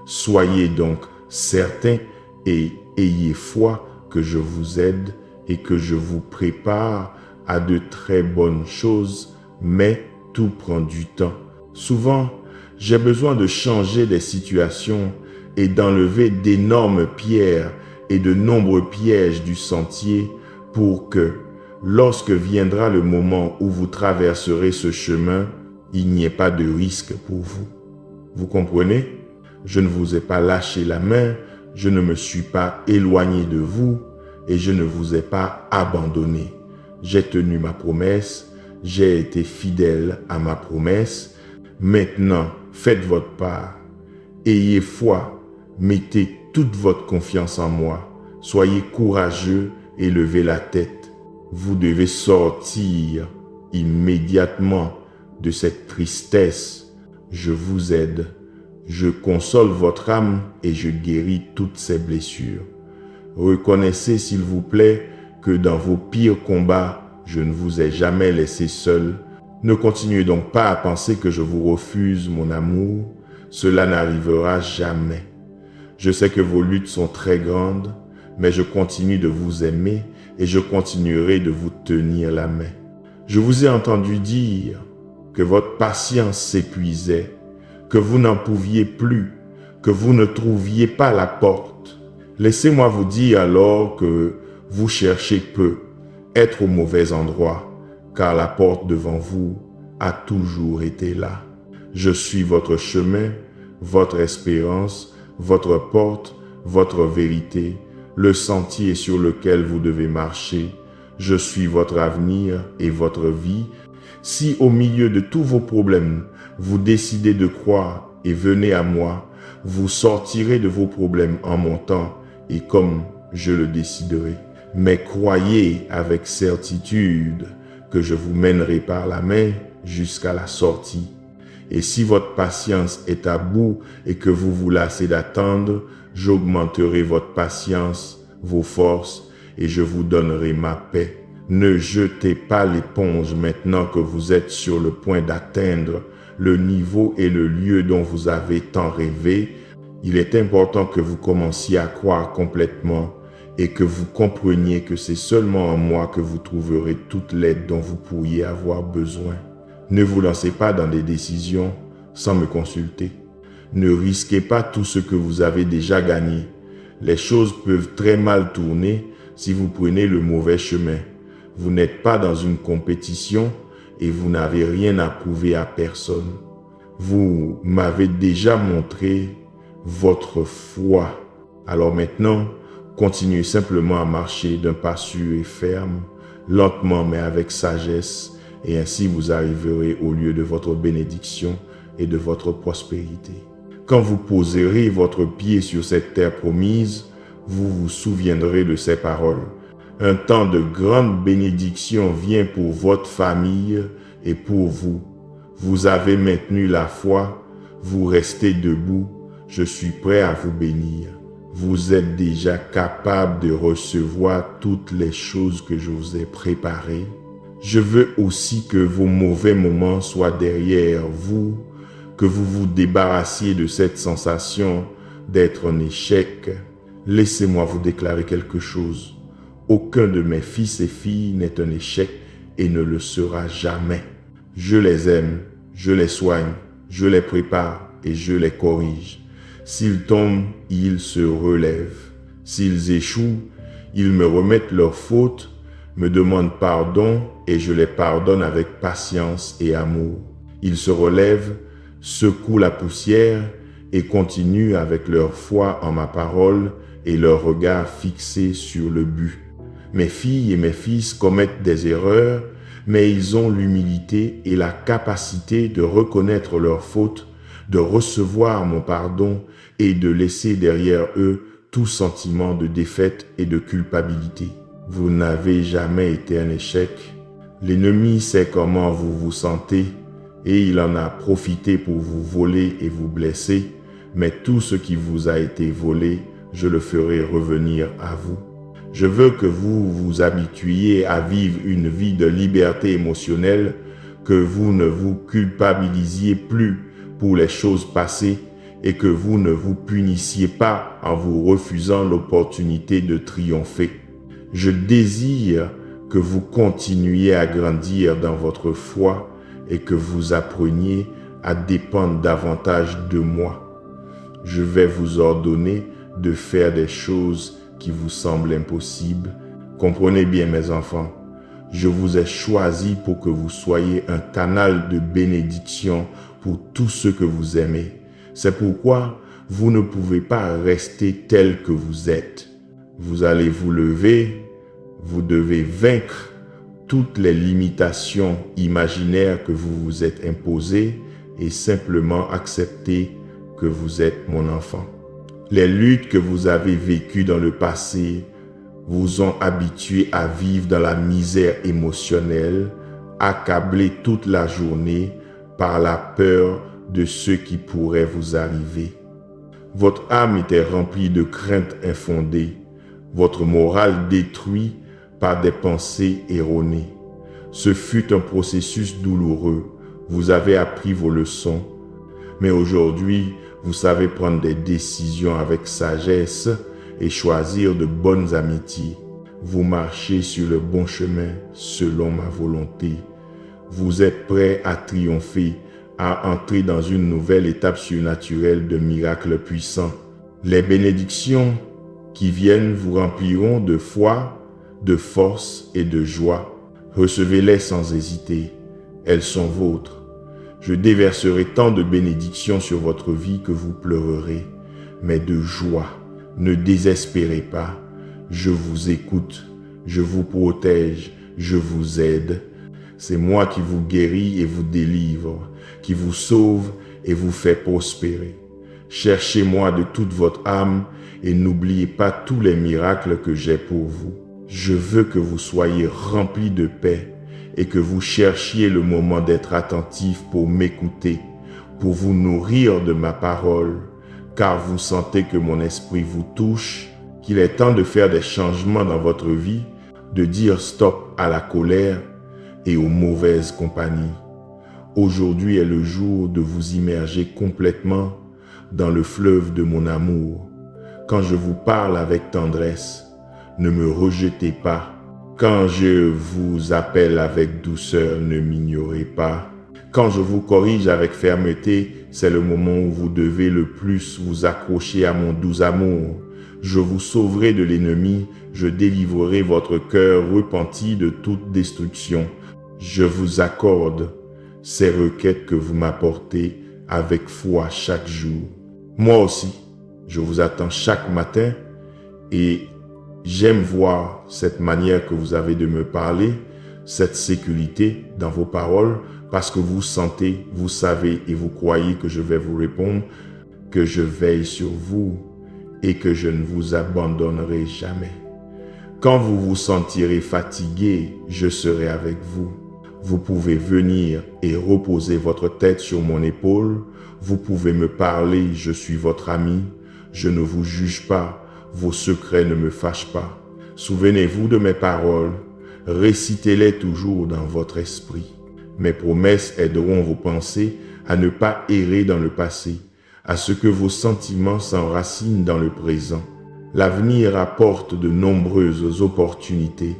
Soyez donc certains et ayez foi que je vous aide et que je vous prépare à de très bonnes choses, mais tout prend du temps. Souvent, j'ai besoin de changer des situations et d'enlever d'énormes pierres et de nombreux pièges du sentier pour que, lorsque viendra le moment où vous traverserez ce chemin, il n'y ait pas de risque pour vous. Vous comprenez? Je ne vous ai pas lâché la main, je ne me suis pas éloigné de vous et je ne vous ai pas abandonné. J'ai tenu ma promesse, j'ai été fidèle à ma promesse. Maintenant, faites votre part. Ayez foi, mettez toute votre confiance en moi. Soyez courageux et levez la tête. Vous devez sortir immédiatement de cette tristesse. Je vous aide. Je console votre âme et je guéris toutes ses blessures. Reconnaissez, s'il vous plaît, que dans vos pires combats, je ne vous ai jamais laissé seul. Ne continuez donc pas à penser que je vous refuse mon amour. Cela n'arrivera jamais. Je sais que vos luttes sont très grandes, mais je continue de vous aimer et je continuerai de vous tenir la main. Je vous ai entendu dire que votre patience s'épuisait, que vous n'en pouviez plus, que vous ne trouviez pas la porte. Laissez-moi vous dire alors que vous cherchez peu, être au mauvais endroit, car la porte devant vous a toujours été là. Je suis votre chemin, votre espérance, votre porte, votre vérité, le sentier sur lequel vous devez marcher. Je suis votre avenir et votre vie. Si au milieu de tous vos problèmes, vous décidez de croire et venez à moi, vous sortirez de vos problèmes en montant et comme je le déciderai. Mais croyez avec certitude que je vous mènerai par la main jusqu'à la sortie. Et si votre patience est à bout et que vous vous lassez d'attendre, j'augmenterai votre patience, vos forces, et je vous donnerai ma paix. Ne jetez pas l'éponge maintenant que vous êtes sur le point d'atteindre le niveau et le lieu dont vous avez tant rêvé. Il est important que vous commenciez à croire complètement et que vous compreniez que c'est seulement en moi que vous trouverez toute l'aide dont vous pourriez avoir besoin. Ne vous lancez pas dans des décisions sans me consulter. Ne risquez pas tout ce que vous avez déjà gagné. Les choses peuvent très mal tourner si vous prenez le mauvais chemin. Vous n'êtes pas dans une compétition et vous n'avez rien à prouver à personne. Vous m'avez déjà montré votre foi. Alors maintenant, continuez simplement à marcher d'un pas sûr et ferme, lentement mais avec sagesse, et ainsi vous arriverez au lieu de votre bénédiction et de votre prospérité. Quand vous poserez votre pied sur cette terre promise, vous vous souviendrez de ces paroles. Un temps de grande bénédiction vient pour votre famille et pour vous. Vous avez maintenu la foi, vous restez debout, je suis prêt à vous bénir. Vous êtes déjà capable de recevoir toutes les choses que je vous ai préparées. Je veux aussi que vos mauvais moments soient derrière vous, que vous vous débarrassiez de cette sensation d'être un échec. Laissez-moi vous déclarer quelque chose. Aucun de mes fils et filles n'est un échec et ne le sera jamais. Je les aime, je les soigne, je les prépare et je les corrige. S'ils tombent, ils se relèvent. S'ils échouent, ils me remettent leurs fautes, me demandent pardon et je les pardonne avec patience et amour. Ils se relèvent, secouent la poussière et continuent avec leur foi en ma parole et leur regard fixé sur le but. Mes filles et mes fils commettent des erreurs, mais ils ont l'humilité et la capacité de reconnaître leurs fautes, de recevoir mon pardon et de laisser derrière eux tout sentiment de défaite et de culpabilité. Vous n'avez jamais été un échec. L'ennemi sait comment vous vous sentez et il en a profité pour vous voler et vous blesser, mais tout ce qui vous a été volé, je le ferai revenir à vous. Je veux que vous vous habituiez à vivre une vie de liberté émotionnelle, que vous ne vous culpabilisiez plus pour les choses passées et que vous ne vous punissiez pas en vous refusant l'opportunité de triompher. Je désire que vous continuiez à grandir dans votre foi et que vous appreniez à dépendre davantage de moi. Je vais vous ordonner de faire des choses qui vous semblent impossibles. Comprenez bien, mes enfants, je vous ai choisi pour que vous soyez un canal de bénédiction pour tous ceux que vous aimez. C'est pourquoi vous ne pouvez pas rester tel que vous êtes. Vous allez vous lever, vous devez vaincre toutes les limitations imaginaires que vous vous êtes imposées et simplement accepter que vous êtes mon enfant. Les luttes que vous avez vécues dans le passé vous ont habitué à vivre dans la misère émotionnelle, accablé toute la journée par la peur de ce qui pourrait vous arriver. Votre âme était remplie de craintes infondées, votre morale détruit par des pensées erronées. Ce fut un processus douloureux, vous avez appris vos leçons, mais aujourd'hui, vous savez prendre des décisions avec sagesse et choisir de bonnes amitiés. Vous marchez sur le bon chemin selon ma volonté. Vous êtes prêts à triompher, à entrer dans une nouvelle étape surnaturelle de miracles puissants. Les bénédictions qui viennent vous rempliront de foi, de force et de joie. Recevez-les sans hésiter. Elles sont vôtres. Je déverserai tant de bénédictions sur votre vie que vous pleurerez, mais de joie. Ne désespérez pas. je vous écoute, je vous protège, je vous aide. C'est moi qui vous guéris et vous délivre, qui vous sauve et vous fait prospérer. Cherchez-moi de toute votre âme et n'oubliez pas tous les miracles que j'ai pour vous. Je veux que vous soyez remplis de paix et que vous cherchiez le moment d'être attentif pour m'écouter, pour vous nourrir de ma parole, car vous sentez que mon esprit vous touche, qu'il est temps de faire des changements dans votre vie, de dire stop à la colère et aux mauvaises compagnies. Aujourd'hui est le jour de vous immerger complètement dans le fleuve de mon amour. Quand je vous parle avec tendresse, ne me rejetez pas. Quand je vous appelle avec douceur, ne m'ignorez pas. Quand je vous corrige avec fermeté, c'est le moment où vous devez le plus vous accrocher à mon doux amour. Je vous sauverai de l'ennemi, je délivrerai votre cœur repenti de toute destruction. Je vous accorde ces requêtes que vous m'apportez avec foi chaque jour. Moi aussi, je vous attends chaque matin et j'aime voir cette manière que vous avez de me parler, cette sécurité dans vos paroles, parce que vous sentez, vous savez et vous croyez que je vais vous répondre, que je veille sur vous et que je ne vous abandonnerai jamais. Quand vous vous sentirez fatigué, je serai avec vous. Vous pouvez venir et reposer votre tête sur mon épaule. Vous pouvez me parler, je suis votre ami. Je ne vous juge pas, vos secrets ne me fâchent pas. Souvenez-vous de mes paroles, récitez-les toujours dans votre esprit. Mes promesses aideront vos pensées à ne pas errer dans le passé, à ce que vos sentiments s'enracinent dans le présent. L'avenir apporte de nombreuses opportunités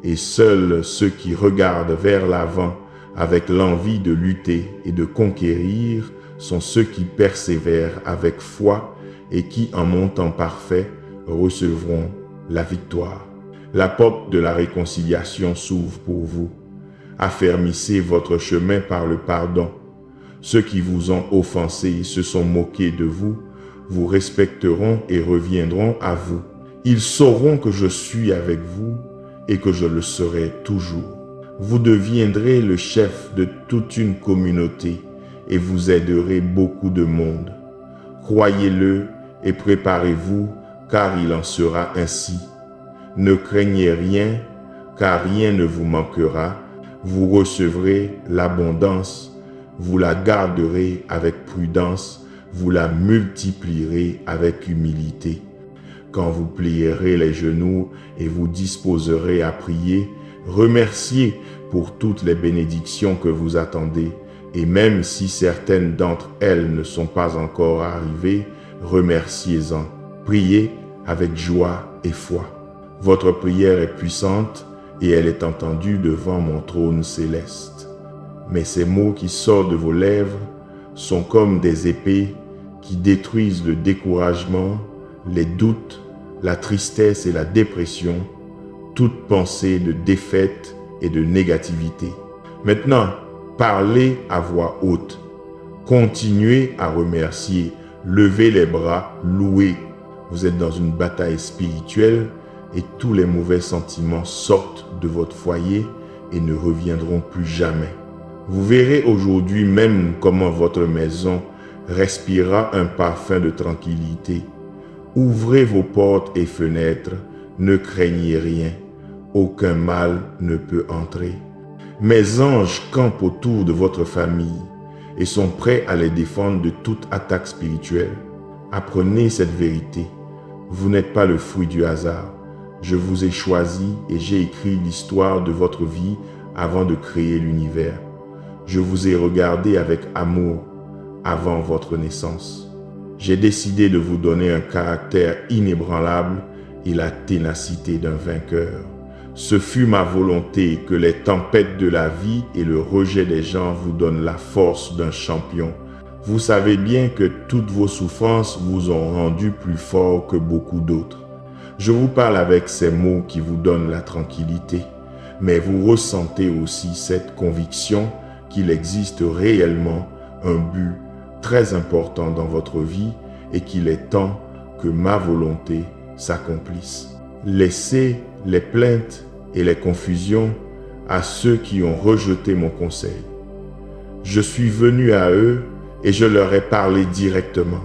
et seuls ceux qui regardent vers l'avant avec l'envie de lutter et de conquérir sont ceux qui persévèrent avec foi et qui, en montant parfait, recevront la victoire. La porte de la réconciliation s'ouvre pour vous. Affermissez votre chemin par le pardon. Ceux qui vous ont offensé, se sont moqués de vous, vous respecteront et reviendront à vous. Ils sauront que je suis avec vous et que je le serai toujours. Vous deviendrez le chef de toute une communauté et vous aiderez beaucoup de monde. Croyez-le et préparez-vous, car il en sera ainsi. Ne craignez rien, car rien ne vous manquera. Vous recevrez l'abondance, vous la garderez avec prudence, vous la multiplierez avec humilité. Quand vous plierez les genoux et vous disposerez à prier, remerciez pour toutes les bénédictions que vous attendez, et même si certaines d'entre elles ne sont pas encore arrivées, remerciez-en. Priez avec joie et foi. Votre prière est puissante et elle est entendue devant mon trône céleste. Mais ces mots qui sortent de vos lèvres sont comme des épées qui détruisent le découragement, les doutes, la tristesse et la dépression, toute pensée de défaite et de négativité. Maintenant, parlez à voix haute. Continuez à remercier. Levez les bras, louez. Vous êtes dans une bataille spirituelle et tous les mauvais sentiments sortent de votre foyer et ne reviendront plus jamais. Vous verrez aujourd'hui même comment votre maison respirera un parfum de tranquillité. Ouvrez vos portes et fenêtres, ne craignez rien, aucun mal ne peut entrer. Mes anges campent autour de votre famille et sont prêts à les défendre de toute attaque spirituelle. Apprenez cette vérité. Vous n'êtes pas le fruit du hasard. Je vous ai choisi et j'ai écrit l'histoire de votre vie avant de créer l'univers. Je vous ai regardé avec amour avant votre naissance. J'ai décidé de vous donner un caractère inébranlable et la ténacité d'un vainqueur. Ce fut ma volonté que les tempêtes de la vie et le rejet des gens vous donnent la force d'un champion. Vous savez bien que toutes vos souffrances vous ont rendu plus fort que beaucoup d'autres. Je vous parle avec ces mots qui vous donnent la tranquillité, mais vous ressentez aussi cette conviction qu'il existe réellement un but très important dans votre vie et qu'il est temps que ma volonté s'accomplisse. Laissez les plaintes et les confusions à ceux qui ont rejeté mon conseil. Je suis venu à eux et je leur ai parlé directement.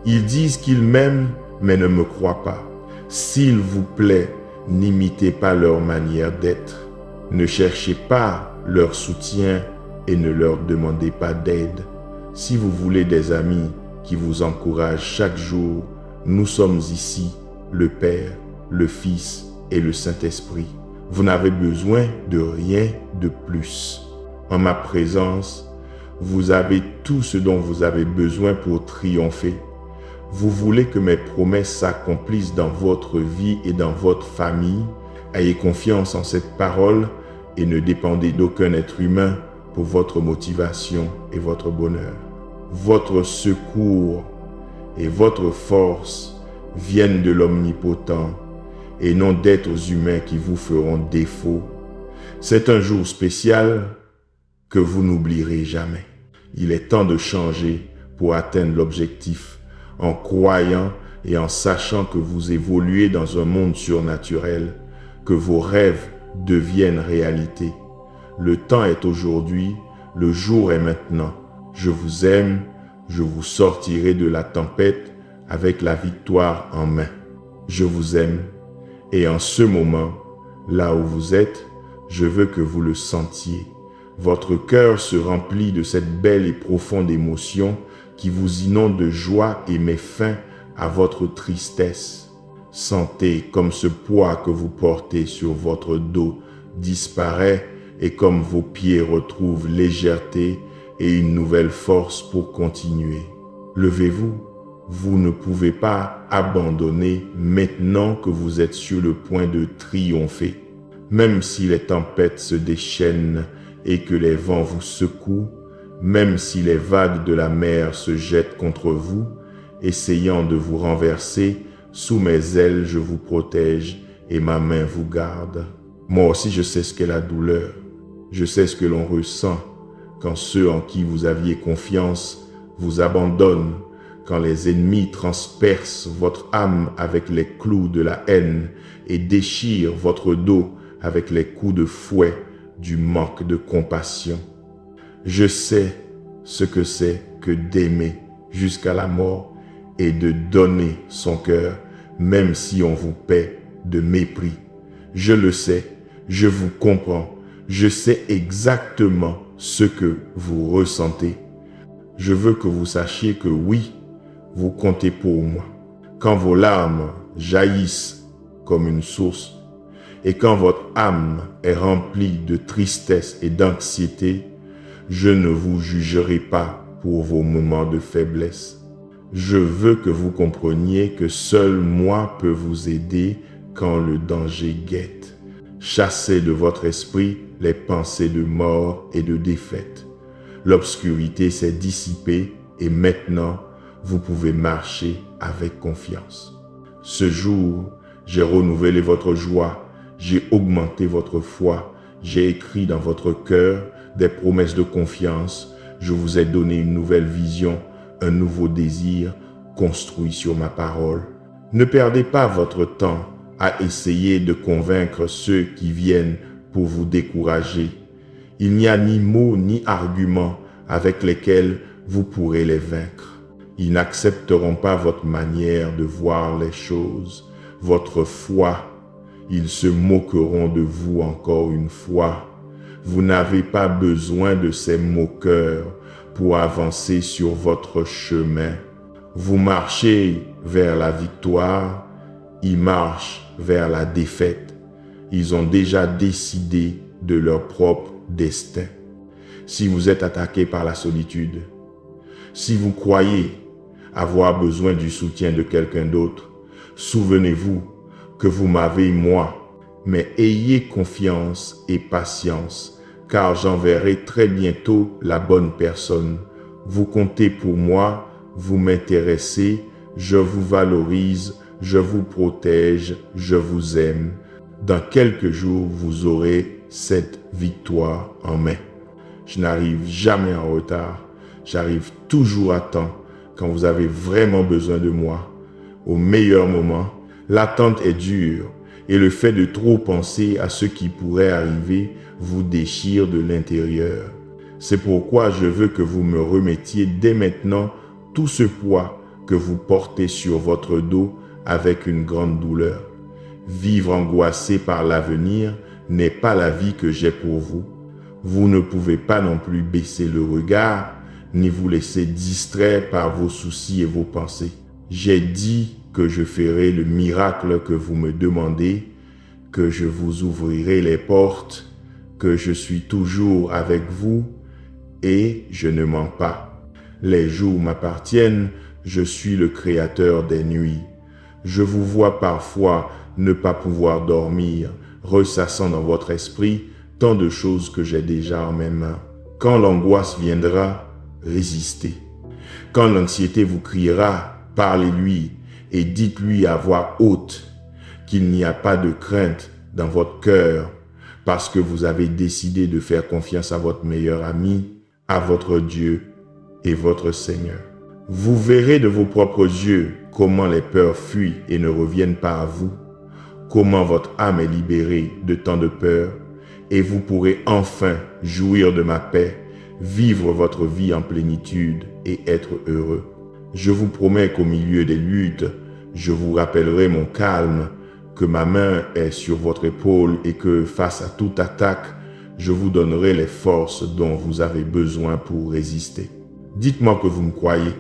Ils disent qu'ils m'aiment, mais ne me croient pas. S'il vous plaît, n'imitez pas leur manière d'être. Ne cherchez pas leur soutien et ne leur demandez pas d'aide. Si vous voulez des amis qui vous encouragent chaque jour, nous sommes ici, le Père, le Fils et le Saint-Esprit. Vous n'avez besoin de rien de plus. En ma présence, vous avez tout ce dont vous avez besoin pour triompher. Vous voulez que mes promesses s'accomplissent dans votre vie et dans votre famille. Ayez confiance en cette parole et ne dépendez d'aucun être humain pour votre motivation et votre bonheur. Votre secours et votre force viennent de l'Omnipotent et non d'êtres humains qui vous feront défaut. C'est un jour spécial que vous n'oublierez jamais. Il est temps de changer pour atteindre l'objectif en croyant et en sachant que vous évoluez dans un monde surnaturel, que vos rêves deviennent réalité. Le temps est aujourd'hui, le jour est maintenant. Je vous aime, je vous sortirai de la tempête avec la victoire en main. Je vous aime et en ce moment, là où vous êtes, je veux que vous le sentiez. Votre cœur se remplit de cette belle et profonde émotion qui vous inonde de joie et met fin à votre tristesse. Sentez comme ce poids que vous portez sur votre dos disparaît et comme vos pieds retrouvent légèreté et une nouvelle force pour continuer. Levez-vous, vous ne pouvez pas abandonner maintenant que vous êtes sur le point de triompher. Même si les tempêtes se déchaînent et que les vents vous secouent, même si les vagues de la mer se jettent contre vous, essayant de vous renverser, sous mes ailes je vous protège et ma main vous garde. Moi aussi je sais ce qu'est la douleur. Je sais ce que l'on ressent quand ceux en qui vous aviez confiance vous abandonnent, quand les ennemis transpercent votre âme avec les clous de la haine et déchirent votre dos avec les coups de fouet du manque de compassion. Je sais ce que c'est que d'aimer jusqu'à la mort et de donner son cœur, même si on vous paie de mépris. Je le sais, je vous comprends, je sais exactement ce que vous ressentez. Je veux que vous sachiez que oui, vous comptez pour moi. Quand vos larmes jaillissent comme une source et quand votre âme est remplie de tristesse et d'anxiété, je ne vous jugerai pas pour vos moments de faiblesse. Je veux que vous compreniez que seul moi peux vous aider quand le danger guette. Chassez de votre esprit les pensées de mort et de défaite. L'obscurité s'est dissipée et maintenant, vous pouvez marcher avec confiance. Ce jour, j'ai renouvelé votre joie, j'ai augmenté votre foi, j'ai écrit dans votre cœur des promesses de confiance, je vous ai donné une nouvelle vision, un nouveau désir construit sur ma parole. Ne perdez pas votre temps à essayer de convaincre ceux qui viennent pour vous décourager. Il n'y a ni mots ni arguments avec lesquels vous pourrez les vaincre. Ils n'accepteront pas votre manière de voir les choses, votre foi. Ils se moqueront de vous encore une fois. Vous n'avez pas besoin de ces moqueurs pour avancer sur votre chemin. Vous marchez vers la victoire, ils marchent vers la défaite. Ils ont déjà décidé de leur propre destin. Si vous êtes attaqué par la solitude, si vous croyez avoir besoin du soutien de quelqu'un d'autre, souvenez-vous que vous m'avez moi, mais ayez confiance et patience, car j'enverrai très bientôt la bonne personne. Vous comptez pour moi, vous m'intéressez, je vous valorise, je vous protège, je vous aime. Dans quelques jours, vous aurez cette victoire en main. Je n'arrive jamais en retard, j'arrive toujours à temps quand vous avez vraiment besoin de moi. Au meilleur moment, l'attente est dure et le fait de trop penser à ce qui pourrait arriver vous déchire de l'intérieur. C'est pourquoi je veux que vous me remettiez dès maintenant tout ce poids que vous portez sur votre dos avec une grande douleur. Vivre angoissé par l'avenir n'est pas la vie que j'ai pour vous. Vous ne pouvez pas non plus baisser le regard, ni vous laisser distraire par vos soucis et vos pensées. J'ai dit que je ferai le miracle que vous me demandez, que je vous ouvrirai les portes, que je suis toujours avec vous et je ne mens pas. Les jours m'appartiennent, je suis le créateur des nuits. Je vous vois parfois ne pas pouvoir dormir, ressassant dans votre esprit tant de choses que j'ai déjà en mes mains. Quand l'angoisse viendra, résistez. Quand l'anxiété vous criera, parlez-lui et dites-lui à voix haute qu'il n'y a pas de crainte dans votre cœur parce que vous avez décidé de faire confiance à votre meilleur ami, à votre Dieu et votre Seigneur. Vous verrez de vos propres yeux comment les peurs fuient et ne reviennent pas à vous, comment votre âme est libérée de tant de peurs, et vous pourrez enfin jouir de ma paix, vivre votre vie en plénitude et être heureux. Je vous promets qu'au milieu des luttes, je vous rappellerai mon calme, que ma main est sur votre épaule et que face à toute attaque, je vous donnerai les forces dont vous avez besoin pour résister. Dites-moi que vous me croyez.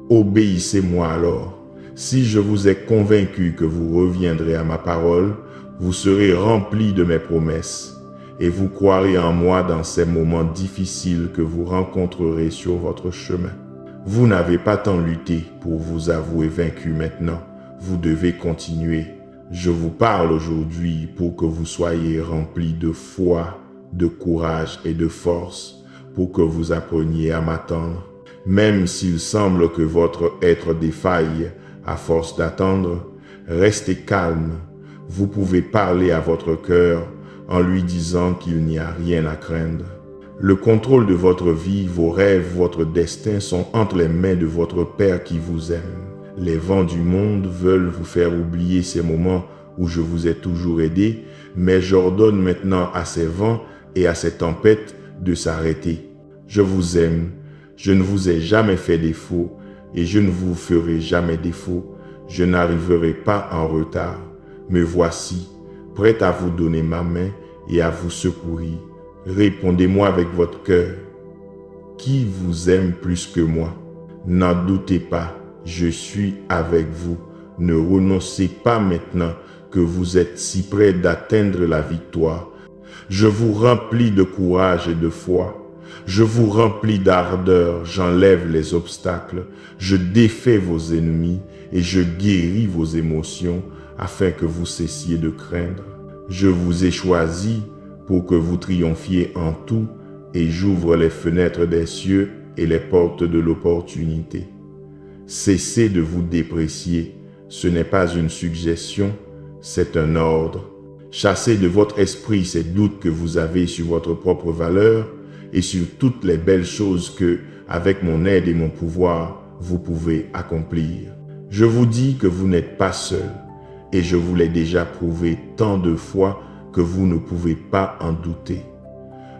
Obéissez-moi alors. Si je vous ai convaincu que vous reviendrez à ma parole, vous serez remplis de mes promesses et vous croirez en moi dans ces moments difficiles que vous rencontrerez sur votre chemin. Vous n'avez pas tant lutté pour vous avouer vaincu maintenant. Vous devez continuer. Je vous parle aujourd'hui pour que vous soyez remplis de foi, de courage et de force, pour que vous appreniez à m'attendre. Même s'il semble que votre être défaille à force d'attendre, restez calme. Vous pouvez parler à votre cœur en lui disant qu'il n'y a rien à craindre. Le contrôle de votre vie, vos rêves, votre destin sont entre les mains de votre Père qui vous aime. Les vents du monde veulent vous faire oublier ces moments où je vous ai toujours aidé, mais j'ordonne maintenant à ces vents et à ces tempêtes de s'arrêter. Je vous aime, je ne vous ai jamais fait défaut et je ne vous ferai jamais défaut. Je n'arriverai pas en retard. Me voici, prêt à vous donner ma main et à vous secourir. Répondez-moi avec votre cœur. Qui vous aime plus que moi? N'en doutez pas, je suis avec vous. Ne renoncez pas maintenant que vous êtes si près d'atteindre la victoire. Je vous remplis de courage et de foi. Je vous remplis d'ardeur, j'enlève les obstacles, je défais vos ennemis et je guéris vos émotions afin que vous cessiez de craindre. Je vous ai choisi pour que vous triomphiez en tout et j'ouvre les fenêtres des cieux et les portes de l'opportunité. Cessez de vous déprécier, ce n'est pas une suggestion, c'est un ordre. Chassez de votre esprit ces doutes que vous avez sur votre propre valeur et sur toutes les belles choses que, avec mon aide et mon pouvoir, vous pouvez accomplir. Je vous dis que vous n'êtes pas seul et je vous l'ai déjà prouvé tant de fois que vous ne pouvez pas en douter.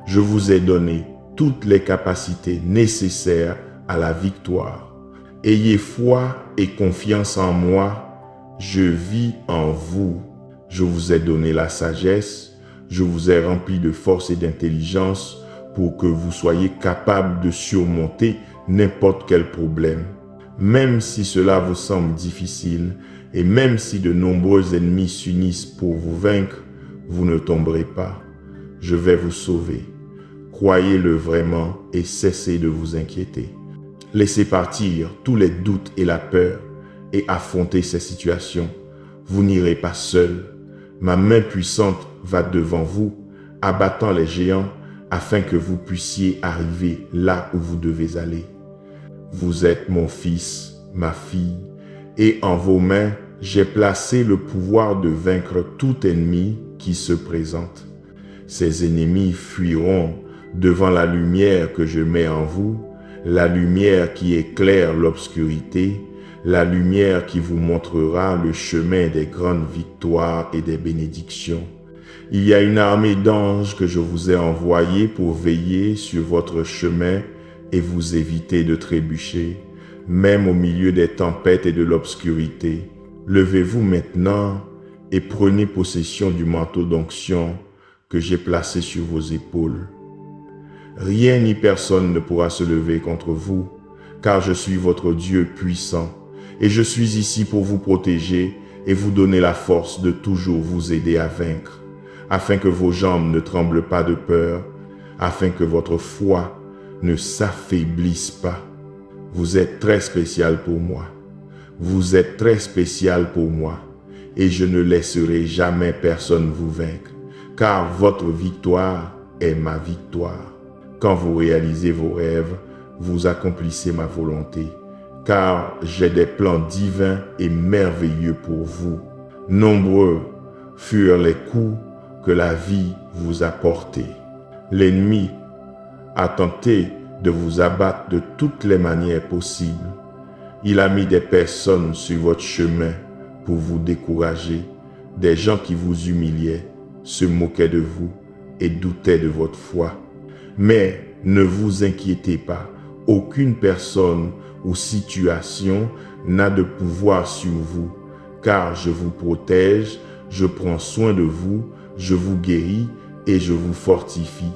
Je vous ai donné toutes les capacités nécessaires à la victoire. Ayez foi et confiance en moi, je vis en vous. Je vous ai donné la sagesse, je vous ai rempli de force et d'intelligence pour que vous soyez capable de surmonter n'importe quel problème. Même si cela vous semble difficile et même si de nombreux ennemis s'unissent pour vous vaincre, vous ne tomberez pas. Je vais vous sauver. Croyez-le vraiment et cessez de vous inquiéter. Laissez partir tous les doutes et la peur et affrontez ces situations. Vous n'irez pas seul. Ma main puissante va devant vous, abattant les géants afin que vous puissiez arriver là où vous devez aller. Vous êtes mon fils, ma fille, et en vos mains, j'ai placé le pouvoir de vaincre tout ennemi qui se présente. Ces ennemis fuiront devant la lumière que je mets en vous, la lumière qui éclaire l'obscurité, la lumière qui vous montrera le chemin des grandes victoires et des bénédictions. Il y a une armée d'anges que je vous ai envoyés pour veiller sur votre chemin et vous éviter de trébucher, même au milieu des tempêtes et de l'obscurité. Levez-vous maintenant et prenez possession du manteau d'onction que j'ai placé sur vos épaules. Rien ni personne ne pourra se lever contre vous, car je suis votre Dieu puissant, et je suis ici pour vous protéger et vous donner la force de toujours vous aider à vaincre, afin que vos jambes ne tremblent pas de peur, afin que votre foi ne s'affaiblisse pas. Vous êtes très spécial pour moi. Vous êtes très spécial pour moi, et je ne laisserai jamais personne vous vaincre, car votre victoire est ma victoire. Quand vous réalisez vos rêves, vous accomplissez ma volonté, car j'ai des plans divins et merveilleux pour vous. Nombreux furent les coups que la vie vous a portés. L'ennemi a tenté de vous abattre de toutes les manières possibles. Il a mis des personnes sur votre chemin pour vous décourager, des gens qui vous humiliaient, se moquaient de vous et doutaient de votre foi. Mais ne vous inquiétez pas, aucune personne ou situation n'a de pouvoir sur vous, car je vous protège, je prends soin de vous, je vous guéris et je vous fortifie.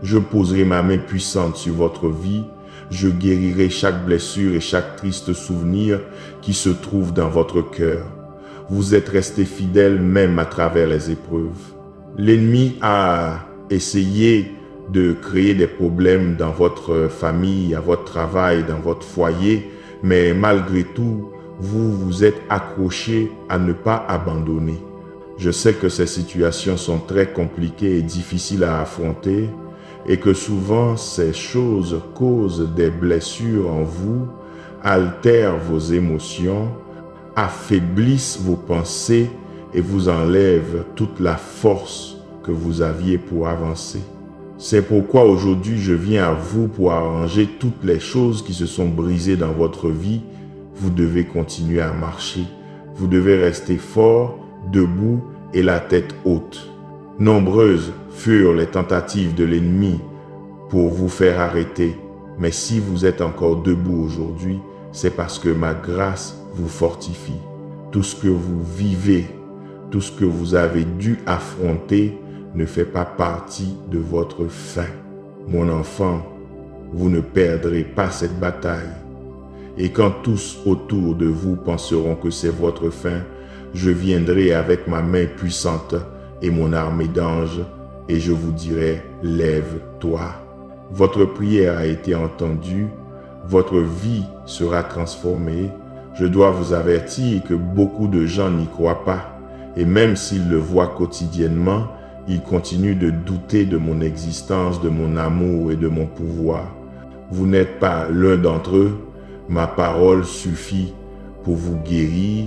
Je poserai ma main puissante sur votre vie, je guérirai chaque blessure et chaque triste souvenir qui se trouve dans votre cœur. Vous êtes resté fidèle même à travers les épreuves. L'ennemi a essayé de créer des problèmes dans votre famille, à votre travail, dans votre foyer, mais malgré tout, vous vous êtes accroché à ne pas abandonner. Je sais que ces situations sont très compliquées et difficiles à affronter et que souvent ces choses causent des blessures en vous, altèrent vos émotions, affaiblissent vos pensées et vous enlèvent toute la force que vous aviez pour avancer. C'est pourquoi aujourd'hui je viens à vous pour arranger toutes les choses qui se sont brisées dans votre vie. Vous devez continuer à marcher. Vous devez rester fort, debout et la tête haute. Nombreuses furent les tentatives de l'ennemi pour vous faire arrêter. Mais si vous êtes encore debout aujourd'hui, c'est parce que ma grâce vous fortifie. Tout ce que vous vivez, tout ce que vous avez dû affronter ne fait pas partie de votre fin. Mon enfant, vous ne perdrez pas cette bataille. Et quand tous autour de vous penseront que c'est votre fin, je viendrai avec ma main puissante et mon armée d'anges et je vous dirai, lève-toi. Votre prière a été entendue, votre vie sera transformée. Je dois vous avertir que beaucoup de gens n'y croient pas et même s'ils le voient quotidiennement, ils continuent de douter de mon existence, de mon amour et de mon pouvoir. Vous n'êtes pas l'un d'entre eux. Ma parole suffit pour vous guérir.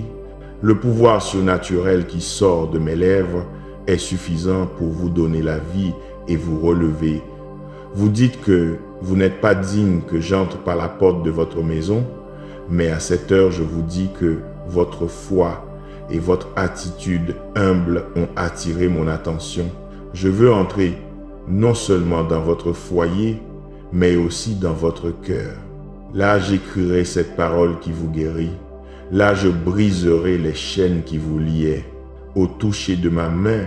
Le pouvoir surnaturel qui sort de mes lèvres est suffisant pour vous donner la vie et vous relever. Vous dites que vous n'êtes pas digne que j'entre par la porte de votre maison, mais à cette heure, je vous dis que votre foi et votre attitude humble ont attiré mon attention. Je veux entrer non seulement dans votre foyer, mais aussi dans votre cœur. Là, j'écrirai cette parole qui vous guérit. Là, je briserai les chaînes qui vous liaient. Au toucher de ma main,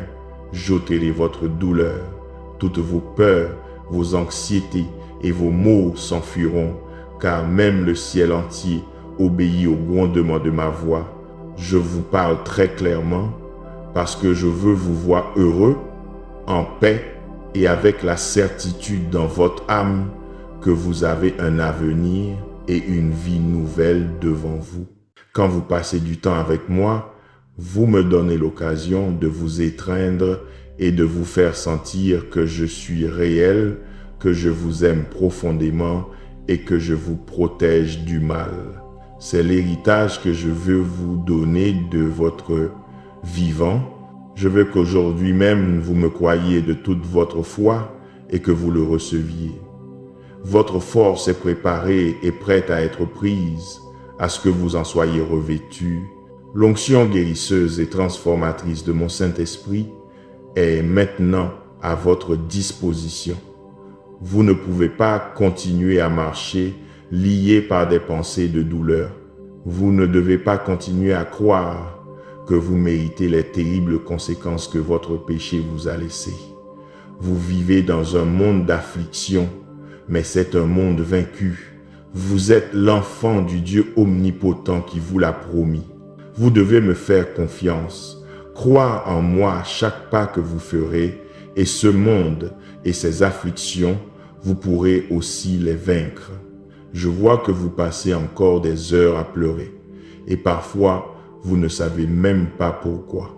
j'ôterai votre douleur. Toutes vos peurs, vos anxiétés et vos maux s'enfuiront, car même le ciel entier obéit au grondement de ma voix. Je vous parle très clairement parce que je veux vous voir heureux, en paix et avec la certitude dans votre âme que vous avez un avenir et une vie nouvelle devant vous. Quand vous passez du temps avec moi, vous me donnez l'occasion de vous étreindre et de vous faire sentir que je suis réel, que je vous aime profondément et que je vous protège du mal. C'est l'héritage que je veux vous donner de votre vivant. Je veux qu'aujourd'hui même vous me croyiez de toute votre foi et que vous le receviez. Votre force est préparée et prête à être prise. à ce que vous en soyez revêtus. L'onction guérisseuse et transformatrice de mon Saint-Esprit est maintenant à votre disposition. Vous ne pouvez pas continuer à marcher lié par des pensées de douleur. Vous ne devez pas continuer à croire que vous méritez les terribles conséquences que votre péché vous a laissées. Vous vivez dans un monde d'affliction, mais c'est un monde vaincu. Vous êtes l'enfant du Dieu omnipotent qui vous l'a promis. Vous devez me faire confiance, croire en moi à chaque pas que vous ferez, et ce monde et ses afflictions, vous pourrez aussi les vaincre. Je vois que vous passez encore des heures à pleurer, et parfois, vous ne savez même pas pourquoi.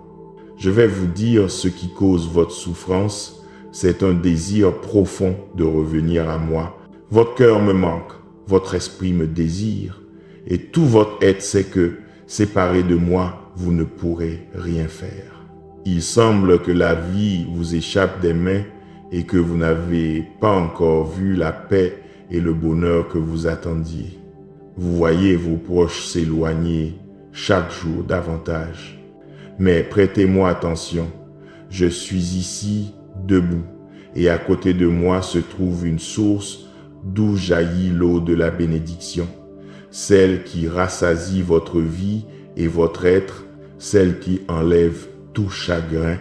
Je vais vous dire ce qui cause votre souffrance, c'est un désir profond de revenir à moi. Votre cœur me manque, votre esprit me désire, et tout votre être sait que, séparé de moi, vous ne pourrez rien faire. Il semble que la vie vous échappe des mains et que vous n'avez pas encore vu la paix et le bonheur que vous attendiez. Vous voyez vos proches s'éloigner chaque jour davantage. Mais prêtez-moi attention, je suis ici debout et à côté de moi se trouve une source d'où jaillit l'eau de la bénédiction, celle qui rassasie votre vie et votre être, celle qui enlève tout chagrin.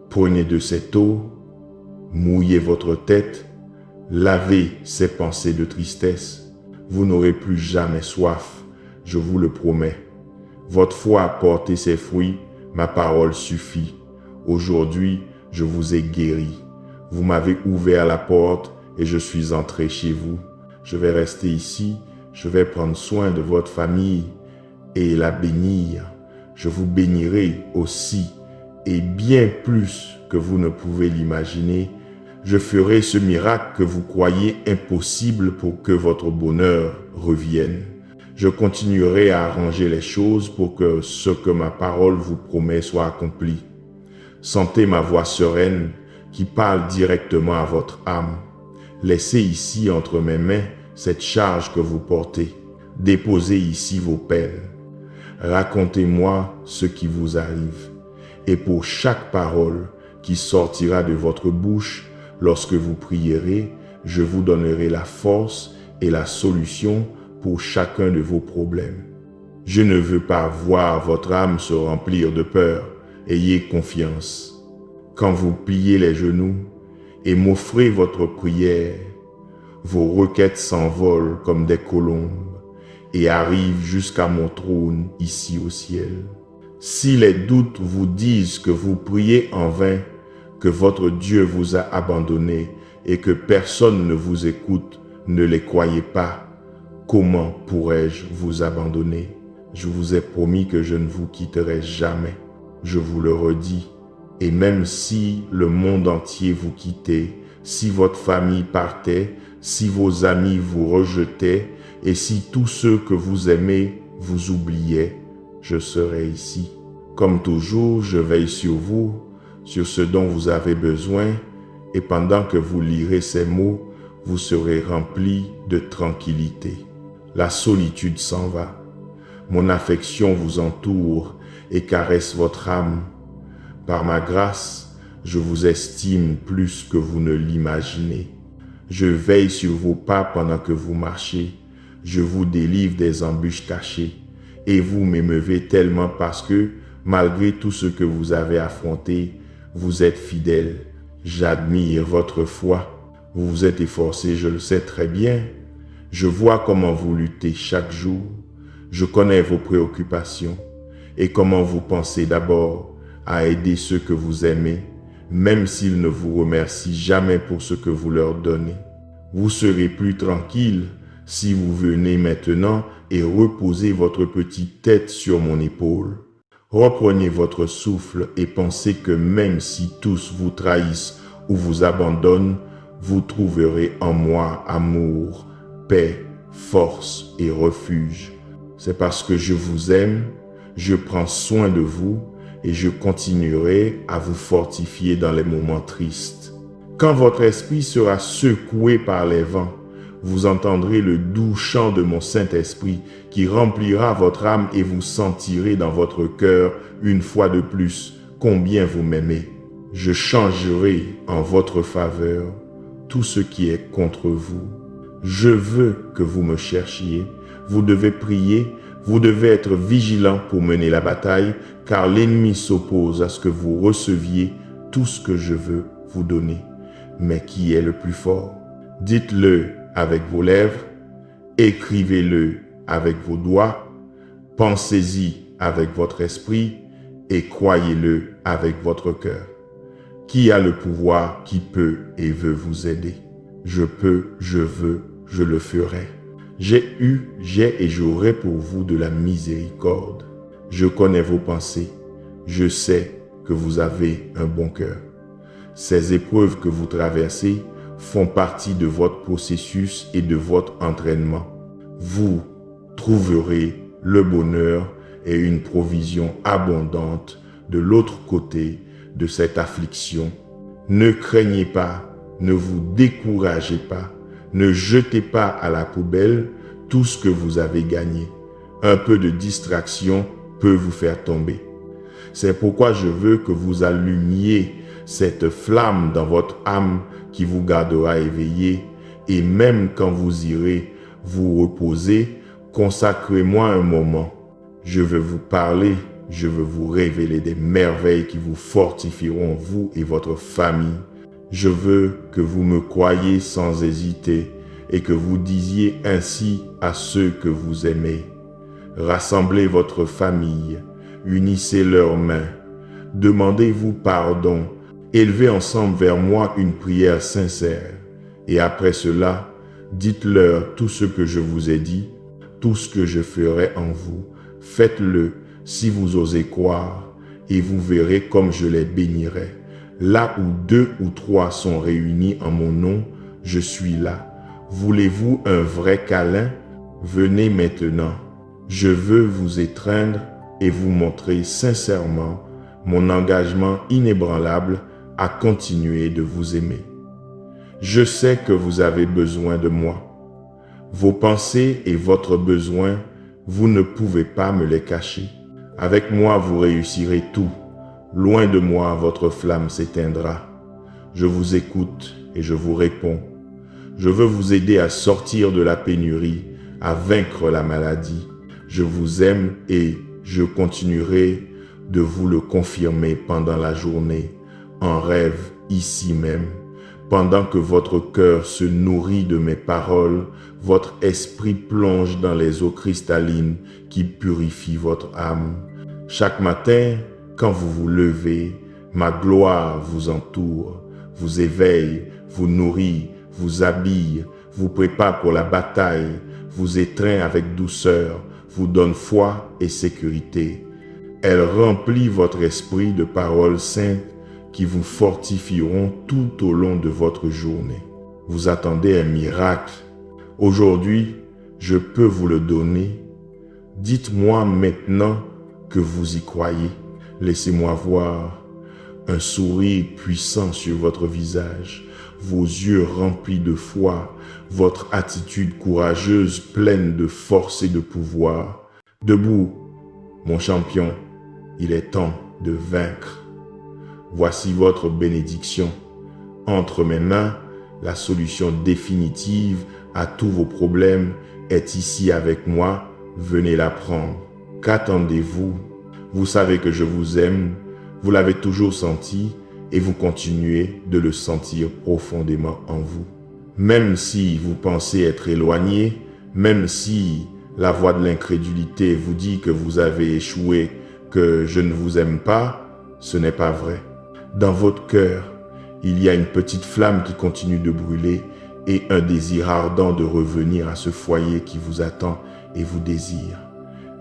Prenez de cette eau, mouillez votre tête, lavez ces pensées de tristesse. Vous n'aurez plus jamais soif, je vous le promets. Votre foi a porté ses fruits, ma parole suffit. Aujourd'hui, je vous ai guéri. Vous m'avez ouvert la porte et je suis entré chez vous. Je vais rester ici, je vais prendre soin de votre famille et la bénir. Je vous bénirai aussi, et bien plus que vous ne pouvez l'imaginer. Je ferai ce miracle que vous croyez impossible pour que votre bonheur revienne. Je continuerai à arranger les choses pour que ce que ma parole vous promet soit accompli. Sentez ma voix sereine qui parle directement à votre âme. Laissez ici entre mes mains cette charge que vous portez. Déposez ici vos peines. Racontez-moi ce qui vous arrive. Et pour chaque parole qui sortira de votre bouche lorsque vous prierez, je vous donnerai la force et la solution pour chacun de vos problèmes. Je ne veux pas voir votre âme se remplir de peur. Ayez confiance. Quand vous pliez les genoux et m'offrez votre prière, vos requêtes s'envolent comme des colombes et arrivent jusqu'à mon trône ici au ciel. Si les doutes vous disent que vous priez en vain, que votre Dieu vous a abandonné et que personne ne vous écoute, ne les croyez pas. Comment pourrais-je vous abandonner? Je vous ai promis que je ne vous quitterai jamais. Je vous le redis. Et même si le monde entier vous quittait, si votre famille partait, si vos amis vous rejetaient, et si tous ceux que vous aimez vous oubliaient, je serai ici. Comme toujours, je veille sur vous, sur ce dont vous avez besoin, et pendant que vous lirez ces mots, vous serez remplis de tranquillité. La solitude s'en va. Mon affection vous entoure et caresse votre âme. Par ma grâce, je vous estime plus que vous ne l'imaginez. Je veille sur vos pas pendant que vous marchez. Je vous délivre des embûches cachées. Et vous m'émeuvez tellement parce que, malgré tout ce que vous avez affronté, vous êtes fidèle. J'admire votre foi. Vous vous êtes efforcé, je le sais très bien. Je vois comment vous luttez chaque jour. Je connais vos préoccupations et comment vous pensez d'abord à aider ceux que vous aimez, même s'ils ne vous remercient jamais pour ce que vous leur donnez. Vous serez plus tranquille si vous venez maintenant et reposez votre petite tête sur mon épaule. Reprenez votre souffle et pensez que même si tous vous trahissent ou vous abandonnent, vous trouverez en moi amour, paix, force et refuge. C'est parce que je vous aime, je prends soin de vous et je continuerai à vous fortifier dans les moments tristes. Quand votre esprit sera secoué par les vents, vous entendrez le doux chant de mon Saint-Esprit qui remplira votre âme et vous sentirez dans votre cœur une fois de plus combien vous m'aimez. Je changerai en votre faveur tout ce qui est contre vous. Je veux que vous me cherchiez. Vous devez prier, vous devez être vigilant pour mener la bataille, car l'ennemi s'oppose à ce que vous receviez tout ce que je veux vous donner. Mais qui est le plus fort? Dites-le avec vos lèvres, écrivez-le avec vos doigts, pensez-y avec votre esprit et croyez-le avec votre cœur. Qui a le pouvoir, qui peut et veut vous aider? Je peux, je veux, je le ferai. J'ai eu, j'ai et j'aurai pour vous de la miséricorde. Je connais vos pensées. Je sais que vous avez un bon cœur. Ces épreuves que vous traversez font partie de votre processus et de votre entraînement. Vous trouverez le bonheur et une provision abondante de l'autre côté de cette affliction. Ne craignez pas, ne vous découragez pas, ne jetez pas à la poubelle tout ce que vous avez gagné. Un peu de distraction peut vous faire tomber. C'est pourquoi je veux que vous allumiez cette flamme dans votre âme qui vous gardera éveillé, et même quand vous irez vous reposer, consacrez-moi un moment. Je veux vous parler, je veux vous révéler des merveilles qui vous fortifieront, vous et votre famille. Je veux que vous me croyiez sans hésiter et que vous disiez ainsi à ceux que vous aimez. Rassemblez votre famille, unissez leurs mains, demandez-vous pardon, élevez ensemble vers moi une prière sincère. Et après cela, dites-leur tout ce que je vous ai dit, tout ce que je ferai en vous. Faites-le si vous osez croire, et vous verrez comme je les bénirai. Là où 2 ou 3 sont réunis en mon nom, je suis là. Voulez-vous un vrai câlin? Venez maintenant. Je veux vous étreindre et vous montrer sincèrement mon engagement inébranlable à continuer de vous aimer. Je sais que vous avez besoin de moi. Vos pensées et votre besoin, vous ne pouvez pas me les cacher. Avec moi, vous réussirez tout. Loin de moi, votre flamme s'éteindra. Je vous écoute et je vous réponds. Je veux vous aider à sortir de la pénurie, à vaincre la maladie. Je vous aime et je continuerai de vous le confirmer pendant la journée, en rêve ici même. Pendant que votre cœur se nourrit de mes paroles, votre esprit plonge dans les eaux cristallines qui purifient votre âme. Chaque matin, quand vous vous levez, ma gloire vous entoure, vous éveille, vous nourrit, vous habille, vous prépare pour la bataille, vous étreint avec douceur, vous donne foi et sécurité. Elle remplit votre esprit de paroles saintes qui vous fortifieront tout au long de votre journée. Vous attendez un miracle. Aujourd'hui, je peux vous le donner. Dites-moi maintenant que vous y croyez. Laissez-moi voir un sourire puissant sur votre visage, vos yeux remplis de foi, votre attitude courageuse pleine de force et de pouvoir. Debout, mon champion, il est temps de vaincre. Voici votre bénédiction. Entre mes mains, la solution définitive à tous vos problèmes est ici avec moi. Venez la prendre. Qu'attendez-vous? Vous savez que je vous aime, vous l'avez toujours senti et vous continuez de le sentir profondément en vous. Même si vous pensez être éloigné, même si la voix de l'incrédulité vous dit que vous avez échoué, que je ne vous aime pas, ce n'est pas vrai. Dans votre cœur, il y a une petite flamme qui continue de brûler et un désir ardent de revenir à ce foyer qui vous attend et vous désire.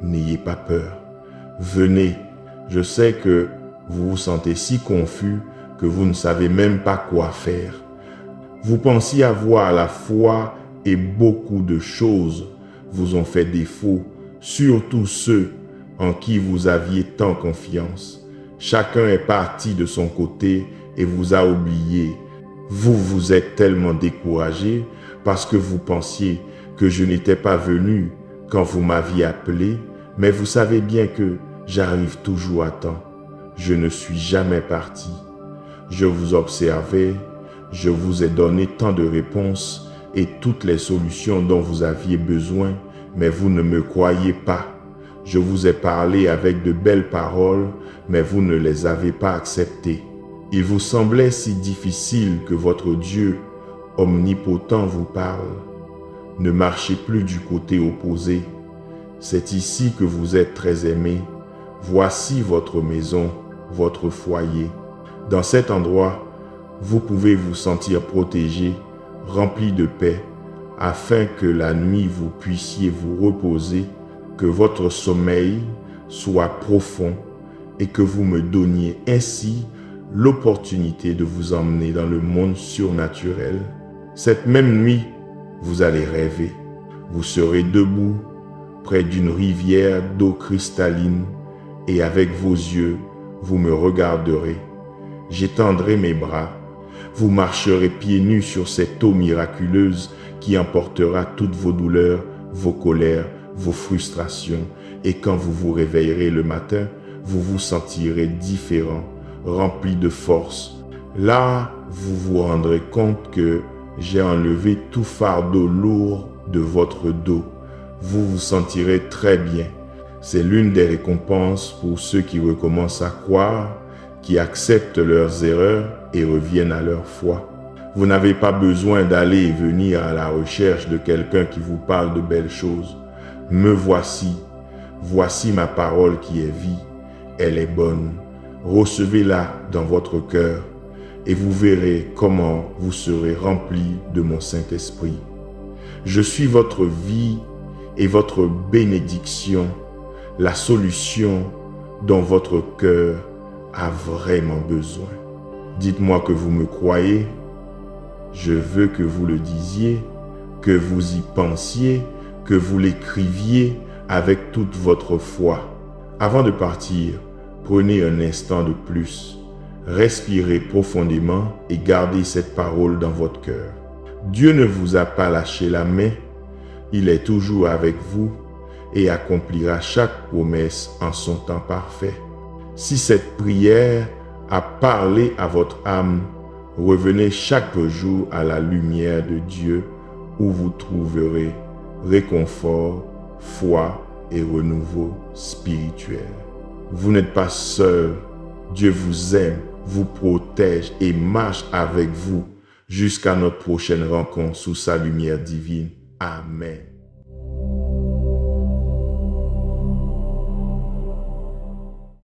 N'ayez pas peur. Venez. Je sais que vous vous sentez si confus que vous ne savez même pas quoi faire. Vous pensiez avoir la foi et beaucoup de choses vous ont fait défaut, surtout ceux en qui vous aviez tant confiance. Chacun est parti de son côté et vous a oublié. Vous vous êtes tellement découragé parce que vous pensiez que je n'étais pas venu quand vous m'aviez appelé, mais vous savez bien que j'arrive toujours à temps. Je ne suis jamais parti. Je vous observais, je vous ai donné tant de réponses et toutes les solutions dont vous aviez besoin, mais vous ne me croyez pas. Je vous ai parlé avec de belles paroles, mais vous ne les avez pas acceptées. Il vous semblait si difficile que votre Dieu omnipotent vous parle. Ne marchez plus du côté opposé. C'est ici que vous êtes très aimés. Voici votre maison, votre foyer. Dans cet endroit, vous pouvez vous sentir protégé, rempli de paix, afin que la nuit vous puissiez vous reposer, que votre sommeil soit profond et que vous me donniez ainsi l'opportunité de vous emmener dans le monde surnaturel. Cette même nuit, vous allez rêver. Vous serez debout près d'une rivière d'eau cristalline et avec vos yeux, vous me regarderez. J'étendrai mes bras. Vous marcherez pieds nus sur cette eau miraculeuse qui emportera toutes vos douleurs, vos colères, vos frustrations. Et quand vous vous réveillerez le matin, vous vous sentirez différent, rempli de force. Là, vous vous rendrez compte que j'ai enlevé tout fardeau lourd de votre dos. Vous vous sentirez très bien. C'est l'une des récompenses pour ceux qui recommencent à croire, qui acceptent leurs erreurs et reviennent à leur foi. Vous n'avez pas besoin d'aller et venir à la recherche de quelqu'un qui vous parle de belles choses. Me voici. Voici ma parole qui est vie. Elle est bonne. Recevez-la dans votre cœur et vous verrez comment vous serez remplis de mon Saint-Esprit. Je suis votre vie et votre bénédiction, la solution dont votre cœur a vraiment besoin. Dites-moi que vous me croyez. Je veux que vous le disiez, que vous y pensiez, que vous l'écriviez avec toute votre foi. Avant de partir, prenez un instant de plus. Respirez profondément et gardez cette parole dans votre cœur. Dieu ne vous a pas lâché la main. Il est toujours avec vous et accomplira chaque promesse en son temps parfait. Si cette prière a parlé à votre âme, revenez chaque jour à la lumière de Dieu où vous trouverez réconfort, foi et renouveau spirituel. Vous n'êtes pas seul. Dieu vous aime, vous protège et marche avec vous jusqu'à notre prochaine rencontre sous sa lumière divine. Amen.